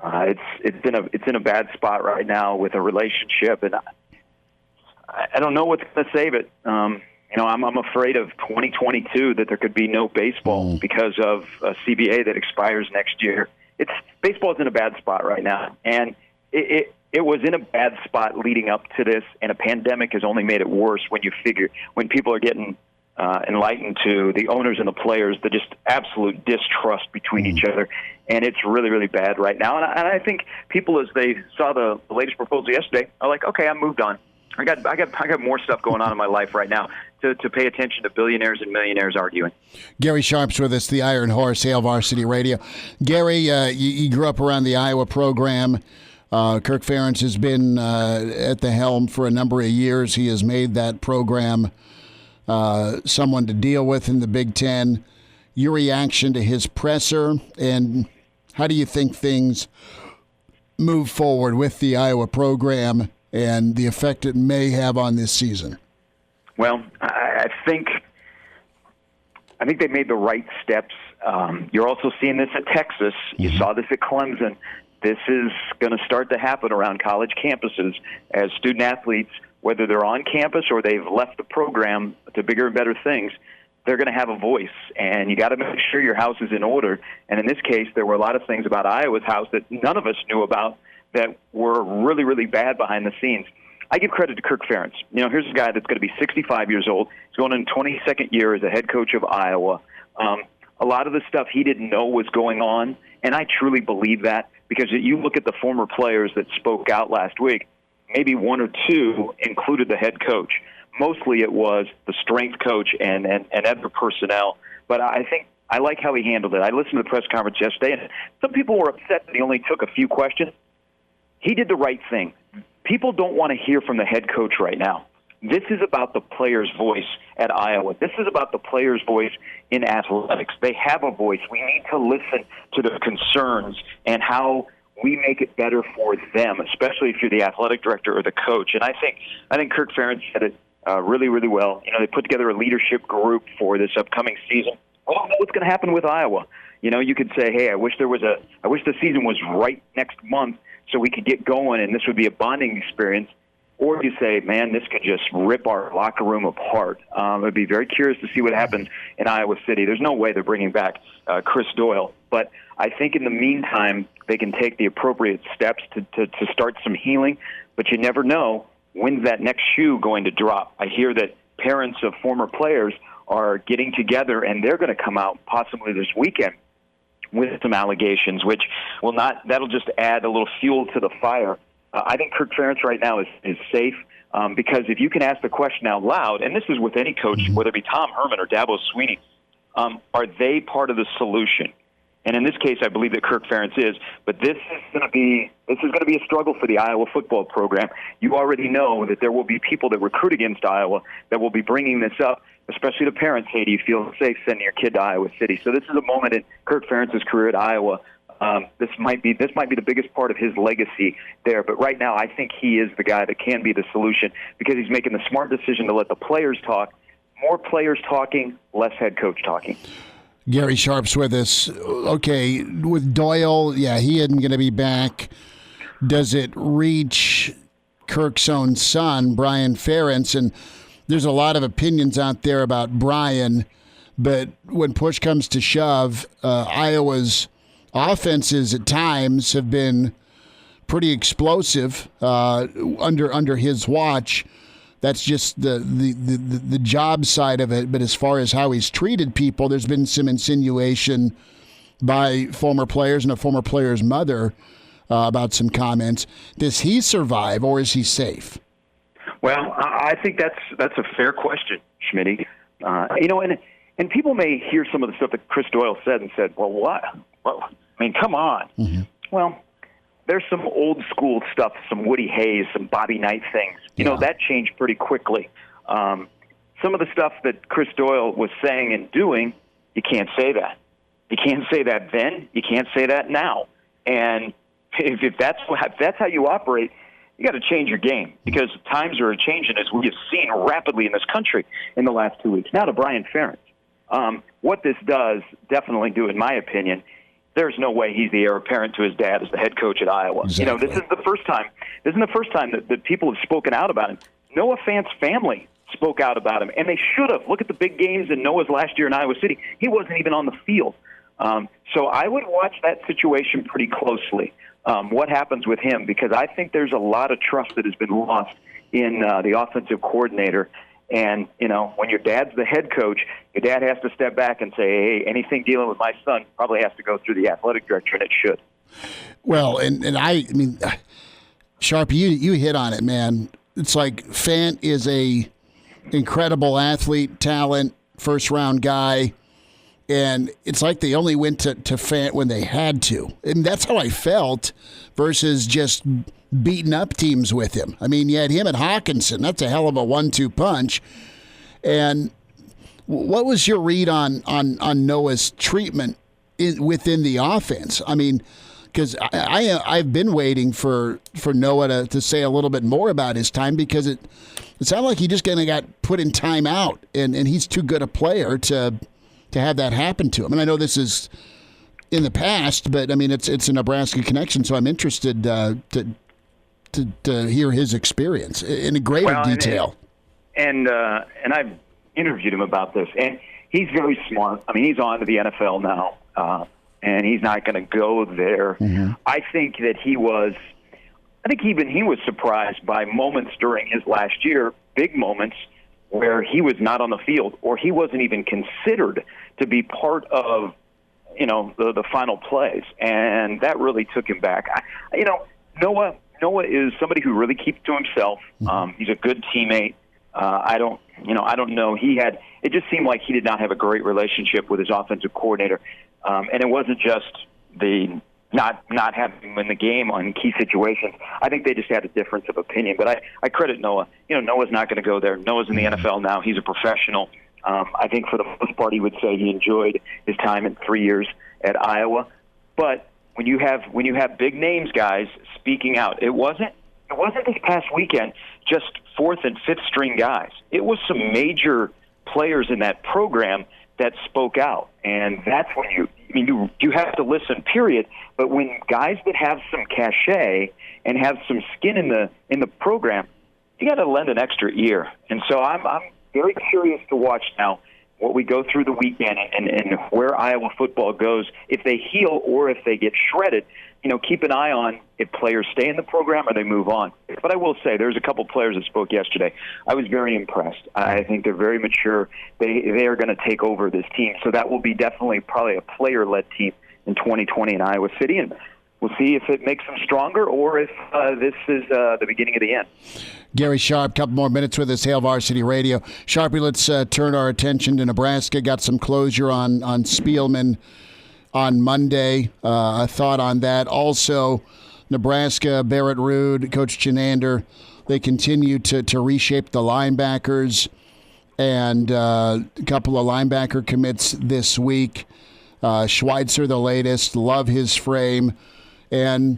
Speaker 9: It's in a bad spot right now with a relationship, and I don't know what's going to save it. I'm afraid of 2022 that there could be no baseball because of a CBA that expires next year. Baseball's in a bad spot right now, and it was in a bad spot leading up to this, and a pandemic has only made it worse when people are getting enlightened to the owners and the players, the just absolute distrust between each other, and it's really, really bad right now. And I think people, as they saw the latest proposal yesterday, are like, okay, I'm moved on. I got more stuff going on in my life right now to pay attention to billionaires and millionaires arguing. Gary
Speaker 4: Sharp's with us, the Iron Horse, Hail Varsity Radio. Gary, you grew up around the Iowa program. Kirk Ferentz has been at the helm for a number of years. He has made that program someone to deal with in the Big Ten. Your reaction to his presser, and how do you think things move forward with the Iowa program and the effect it may have on this season?
Speaker 9: Well, I think they made the right steps. You're also seeing this at Texas. You saw this at Clemson. This is going to start to happen around college campuses as student athletes, whether they're on campus or they've left the program to bigger and better things, they're going to have a voice. And you got to make sure your house is in order. And in this case, there were a lot of things about Iowa's house that none of us knew about that were really, really bad behind the scenes. I give credit to Kirk Ferentz. Here's a guy that's going to be 65 years old. He's going in 22nd year as a head coach of Iowa. A lot of the stuff he didn't know was going on, and I truly believe that, because you look at the former players that spoke out last week, maybe one or two included the head coach. Mostly it was the strength coach and other personnel. But I think I like how he handled it. I listened to the press conference yesterday, and some people were upset that he only took a few questions. He did the right thing. People don't want to hear from the head coach right now. This is about the player's voice at Iowa. This is about the player's voice in athletics. They have a voice. We need to listen to their concerns and how we make it better for them, especially if you're the athletic director or the coach. And I think Kirk Ferentz said it really, really well. They put together a leadership group for this upcoming season. I don't know what's going to happen with Iowa. You could say, hey, I wish the season was right next month so we could get going and this would be a bonding experience. Or you say, man, this could just rip our locker room apart. I'd be very curious to see what happens in Iowa City. There's no way they're bringing back Chris Doyle. But I think in the meantime, they can take the appropriate steps to start some healing. But you never know, when's that next shoe going to drop? I hear that parents of former players are getting together, and they're going to come out possibly this weekend with some allegations, which that'll just add a little fuel to the fire. I think Kirk Ferentz right now is safe because if you can ask the question out loud, and this is with any coach, whether it be Tom Herman or Dabo Swinney, are they part of the solution? And in this case, I believe that Kirk Ferentz is. But this is going to be a struggle for the Iowa football program. You already know that there will be people that recruit against Iowa that will be bringing this up, especially the parents. Hey, do you feel safe sending your kid to Iowa City? So this is a moment in Kirk Ferentz's career at Iowa. This might be the biggest part of his legacy there. But right now, I think he is the guy that can be the solution because he's making the smart decision to let the players talk. More players talking, less head coach talking.
Speaker 4: Gary Sharp's with us. Okay, with Doyle, he isn't going to be back. Does it reach Kirk's own son, Brian Ferentz? And there's a lot of opinions out there about Brian, but when push comes to shove, Iowa's offenses at times have been pretty explosive under his watch. That's just the job side of it. But as far as how he's treated people, there's been some insinuation by former players and a former player's mother about some comments. Does he survive or is he safe?
Speaker 9: Well, I think that's a fair question, Schmitty. And people may hear some of the stuff that Chris Doyle said and said, well, what? Well, I mean, come on. Mm-hmm. Well, there's some old school stuff, some Woody Hayes, some Bobby Knight things. That changed pretty quickly. Some of the stuff that Chris Doyle was saying and doing, you can't say that. You can't say that then. You can't say that now. And if that's how you operate, you got to change your game because times are changing as we have seen rapidly in this country in the last 2 weeks. Now to Brian Ferentz. What this does definitely do, in my opinion, there's no way he's the heir apparent to his dad as the head coach at Iowa. Exactly. This isn't the first time that people have spoken out about him. Noah Fant's family spoke out about him, and they should have. Look at the big games in Noah's last year in Iowa City. He wasn't even on the field. So I would watch that situation pretty closely, what happens with him, because I think there's a lot of trust that has been lost in the offensive coordinator. And, when your dad's the head coach, your dad has to step back and say, hey, anything dealing with my son probably has to go through the athletic director, and it should. Well,
Speaker 4: and I mean, Sharp, you hit on it, man. It's like Fant is a incredible athlete, talent, first-round guy, and it's like they only went to Fant when they had to. And that's how I felt versus just beating up teams with him. I mean, you had him and Hawkinson. That's a hell of a 1-2 punch. And what was your read on Noah's treatment within the offense? I mean, because I've been waiting for Noah to say a little bit more about his time, because it sounded like he just kind of got put in timeout, and he's too good a player to have that happen to him. And I know this is in the past, but I mean it's a Nebraska connection, so I'm interested to hear his experience in greater detail.
Speaker 9: And I've interviewed him about this, and he's very smart. I mean, he's on to the NFL now, and he's not going to go there. Mm-hmm. I think that he was surprised by moments during his last year, big moments, where he was not on the field, or he wasn't even considered to be part of, the final plays, and that really took him back. Noah is somebody who really keeps to himself. He's a good teammate. I don't know. It just seemed like he did not have a great relationship with his offensive coordinator. And it wasn't just the not having him in the game on key situations. I think they just had a difference of opinion. But I credit Noah. Noah's not going to go there. Noah's in the NFL now. He's a professional. I think for the most part he would say he enjoyed his time in 3 years at Iowa. But when you have big names, guys, speaking out, it wasn't this past weekend just fourth and fifth string guys. It was some major players in that program that spoke out, and that's when you have to listen, period. But when guys that have some cachet and have some skin in the program, you got to lend an extra ear. And so I'm very curious to watch now what we go through the weekend and where Iowa football goes, if they heal or if they get shredded. Keep an eye on if players stay in the program or they move on. But I will say there's a couple players that spoke yesterday. I was very impressed. I think they're very mature. They are going to take over this team. So that will be definitely probably a player-led team in 2020 in Iowa City. And we'll see if it makes them stronger or if this is the beginning of the end.
Speaker 4: Gary Sharp, couple more minutes with us, Hail Varsity Radio. Sharpie, let's turn our attention to Nebraska. Got some closure on Spielman on Monday. A thought on that. Also, Nebraska, Barrett Ruud, Coach Chinander, they continue to reshape the linebackers, and a couple of linebacker commits this week. Schweitzer, the latest. Love his frame. And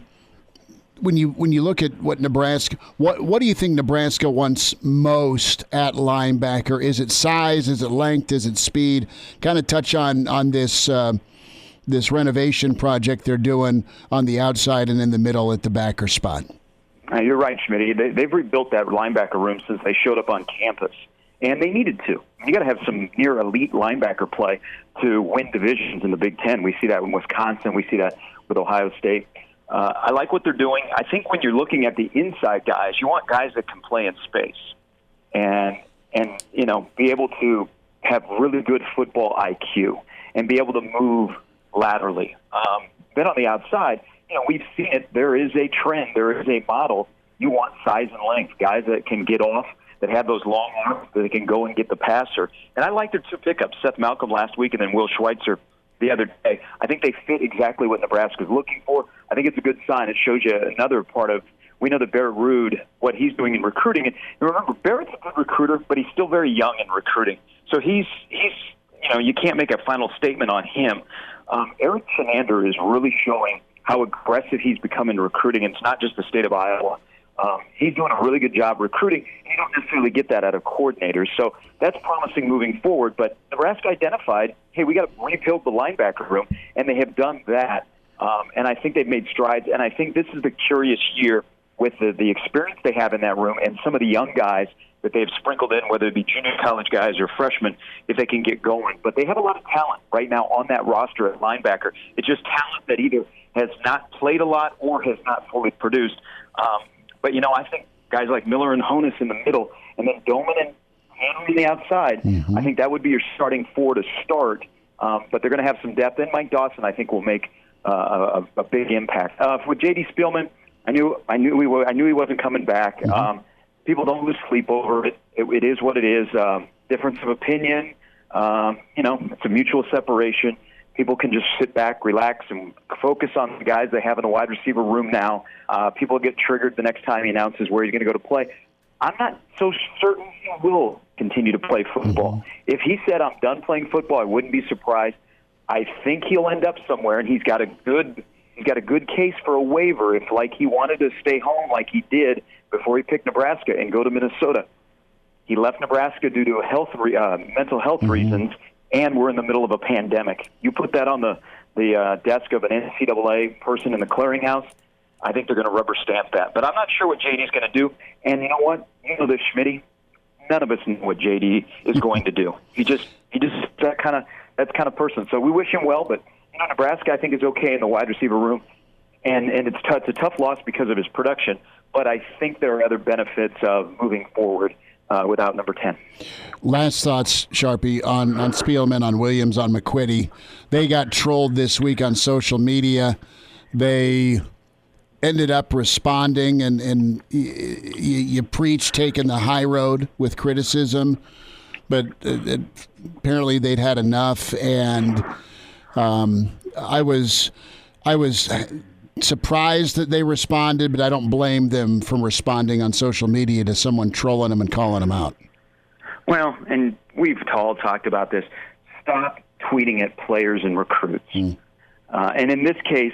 Speaker 4: when you look at what Nebraska, what do you think Nebraska wants most at linebacker? Is it size? Is it length? Is it speed? Kind of touch on this renovation project they're doing on the outside and in the middle at the backer spot.
Speaker 9: You're right, Schmidt. They've rebuilt that linebacker room since they showed up on campus, and they needed to. You got to have some near elite linebacker play to win divisions in the Big Ten. We see that in Wisconsin. We see that with Ohio State. I like what they're doing. I think when you're looking at the inside guys, you want guys that can play in space and be able to have really good football IQ and be able to move laterally. Then on the outside, we've seen it. There is a trend. There is a model. You want size and length, guys that can get off, that have those long arms, that they can go and get the passer. And I like their two pickups, Seth Malcolm last week and then Will Schweitzer the other day. I think they fit exactly what Nebraska's looking for. I think it's a good sign. It shows you another part of, we know that Barrett Ruud, what he's doing in recruiting. And remember, Barrett's a good recruiter, but he's still very young in recruiting. So he's you can't make a final statement on him. Eric Chinander is really showing how aggressive he's become in recruiting, and it's not just the state of Iowa. He's doing a really good job recruiting. You don't necessarily get that out of coordinators, so that's promising moving forward. But Nebraska identified, hey, we got to rebuild the linebacker room, and they have done that. And I think they've made strides, and I think this is the curious year with the experience they have in that room and some of the young guys that they've sprinkled in, whether it be junior college guys or freshmen, if they can get going. But they have a lot of talent right now on that roster at linebacker. It's just talent that either has not played a lot or has not fully produced. But, I think guys like Miller and Honus in the middle, and then Doman and Hanley on the outside, I think that would be your starting four to start. But they're going to have some depth. And Mike Dawson, I think, will make a big impact. With J.D. Spielman, I knew he wasn't coming back. People don't lose sleep over it. It is what it is. Difference of opinion. It's a mutual separation. People can just sit back, relax, and focus on the guys they have in the wide receiver room now. People get triggered the next time he announces where he's going to go to play. I'm not so certain he will continue to play football. If he said, I'm done playing football, I wouldn't be surprised. I think he'll end up somewhere, and he's got a good He's got a good case for a waiver if, like, he wanted to stay home like he did before he picked Nebraska and go to Minnesota. He left Nebraska due to mental health reasons, and we're in the middle of a pandemic. You put that on the desk of an NCAA person in the clearinghouse, I think they're going to rubber stamp that. But I'm not sure what JD's going to do. And you know what? You know this, Schmitty. None of us know what JD is going to do. He just that kind of person. So we wish him well. But Nebraska, I think, is okay in the wide receiver room, and it's a tough loss because of his production. But I think there are other benefits of moving forward without number 10.
Speaker 4: Last thoughts, Sharpie, on Spielman, on Williams, on McQuitty. They got trolled this week on social media. They ended up responding, and you preach taking the high road with criticism, but apparently they'd had enough, and I was surprised that they responded, but I don't blame them from responding on social media to someone trolling them and calling them out.
Speaker 9: Well, and we've all talked about this. Stop tweeting at players and recruits. And in this case,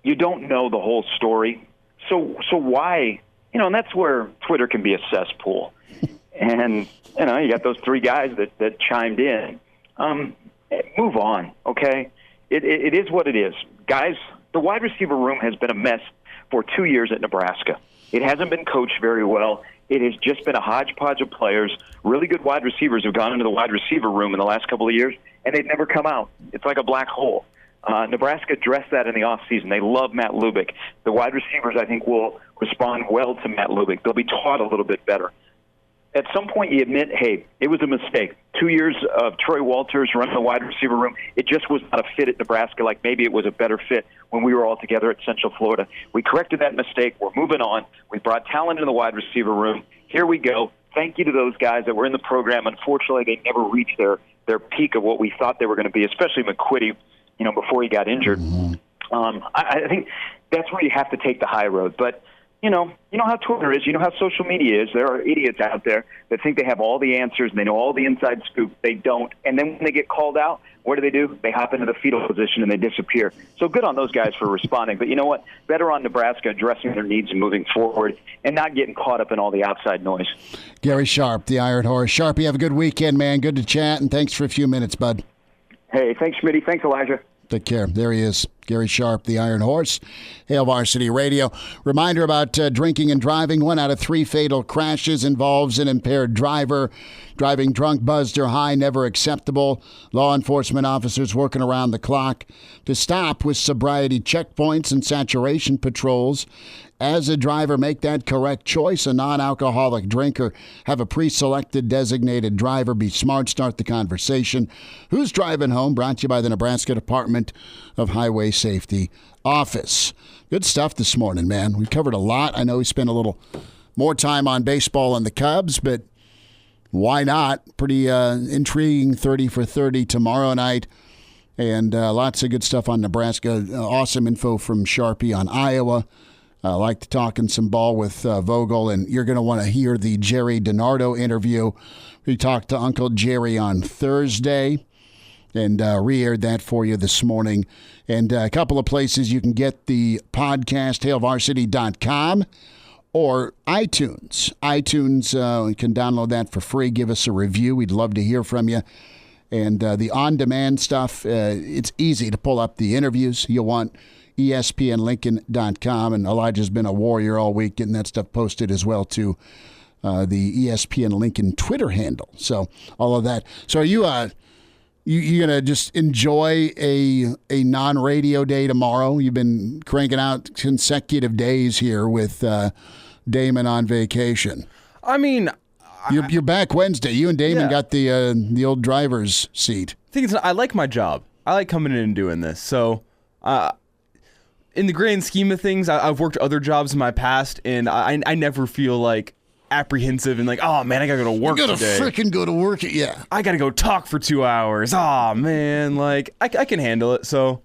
Speaker 9: you don't know the whole story. So why? And that's where Twitter can be a cesspool. And, you got those three guys that chimed in. Move on, okay? It is what it is. Guys, the wide receiver room has been a mess for 2 years at Nebraska. It hasn't been coached very well. It has just been a hodgepodge of players. Really good wide receivers have gone into the wide receiver room in the last couple of years, and they've never come out. It's like a black hole. Nebraska addressed that in the offseason. They love Matt Lubick. The wide receivers, I think, will respond well to Matt Lubick. They'll be taught a little bit better. At some point, you admit, hey, it was a mistake. 2 years of Troy Walters running the wide receiver room, it just was not a fit at Nebraska like maybe it was a better fit when we were all together at Central Florida. We corrected that mistake. We're moving on. We brought talent in the wide receiver room. Here we go. Thank you to those guys that were in the program. Unfortunately, they never reached their peak of what we thought they were going to be, especially McQuitty, before he got injured. I think that's where you have to take the high road. But, you know how Twitter is. You know how social media is. There are idiots out there that think they have all the answers and they know all the inside scoop. They don't. And then when they get called out, what do? They hop into the fetal position and they disappear. So good on those guys for responding. But you know what? Better on Nebraska addressing their needs and moving forward and not getting caught up in all the outside noise.
Speaker 4: Gary Sharp, the Iron Horse. Sharpie, have a good weekend, man. Good to chat, and thanks for a few minutes, bud.
Speaker 9: Hey, thanks, Schmitty. Thanks, Elijah.
Speaker 4: Take care. There he is, Gary Sharp, the Iron Horse, Hail Varsity Radio. Reminder about drinking and driving. 1 out of 3 fatal crashes involves an impaired driver. Driving drunk, buzzed, or high, never acceptable. Law enforcement officers working around the clock to stop with sobriety checkpoints and saturation patrols. As a driver, make that correct choice. A non-alcoholic drinker. Have a pre-selected designated driver. Be smart. Start the conversation. Who's driving home? Brought to you by the Nebraska Department of Highway Safety Office. Good stuff this morning, man. We covered a lot. I know we spent a little more time on baseball and the Cubs, but why not? Pretty intriguing 30 for 30 tomorrow night. And lots of good stuff on Nebraska. Awesome info from Sharpie on Iowa. I like to talk in some ball with Vogel, and you're going to want to hear the Jerry DiNardo interview. We talked to Uncle Jerry on Thursday and re-aired that for you this morning. And a couple of places you can get the podcast, hailvarsity.com or iTunes. iTunes, you can download that for free. Give us a review. We'd love to hear from you. And the on-demand stuff, it's easy to pull up the interviews you want. ESPNLincoln.com, and Elijah's been a warrior all week getting that stuff posted as well to the ESPN Lincoln Twitter handle. So all of that. So are you gonna just enjoy a non-radio day tomorrow? You've been cranking out consecutive days here with Damon on vacation.
Speaker 5: I mean,
Speaker 4: you're back Wednesday. You and Damon got the old driver's seat.
Speaker 5: I like my job. I like coming in and doing this. So. In the grand scheme of things, I've worked other jobs in my past, and I never feel like apprehensive and like, oh man, I gotta go to work today.
Speaker 4: You gotta freaking go to work, yeah.
Speaker 5: I gotta go talk for 2 hours. Oh man, like I can handle it. So,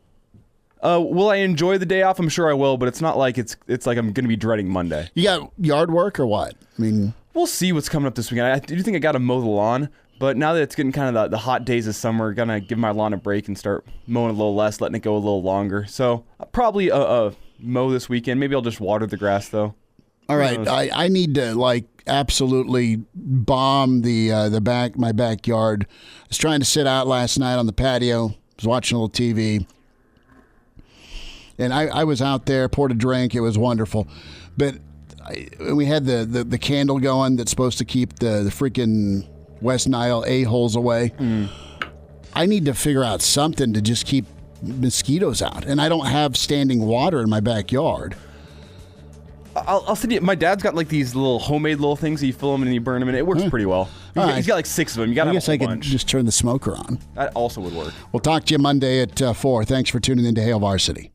Speaker 5: will I enjoy the day off? I'm sure I will, but it's not like it's like I'm gonna be dreading Monday.
Speaker 4: You got yard work or what? I mean,
Speaker 5: we'll see what's coming up this weekend. I do think I gotta mow the lawn, But now that it's getting kind of the hot days of summer, gonna give my lawn a break and start mowing a little less, letting it go a little longer. So probably mow this weekend. Maybe I'll just water the grass though.
Speaker 4: All right, I need to absolutely bomb my backyard. I was trying to sit out last night on the patio. I was watching a little TV, and I was out there, poured a drink. It was wonderful, but we had the candle going that's supposed to keep the freaking West Nile a-holes away. I need to figure out something to just keep mosquitoes out, and I don't have standing water in my backyard.
Speaker 5: I'll send you. My dad's got these little homemade little things that you fill them and you burn them, and it works pretty well. He's got 6 of them. You got. I guess I could
Speaker 4: just turn the smoker on.
Speaker 5: That also would work.
Speaker 4: We'll talk to you Monday at 4. Thanks for tuning in to Hail Varsity.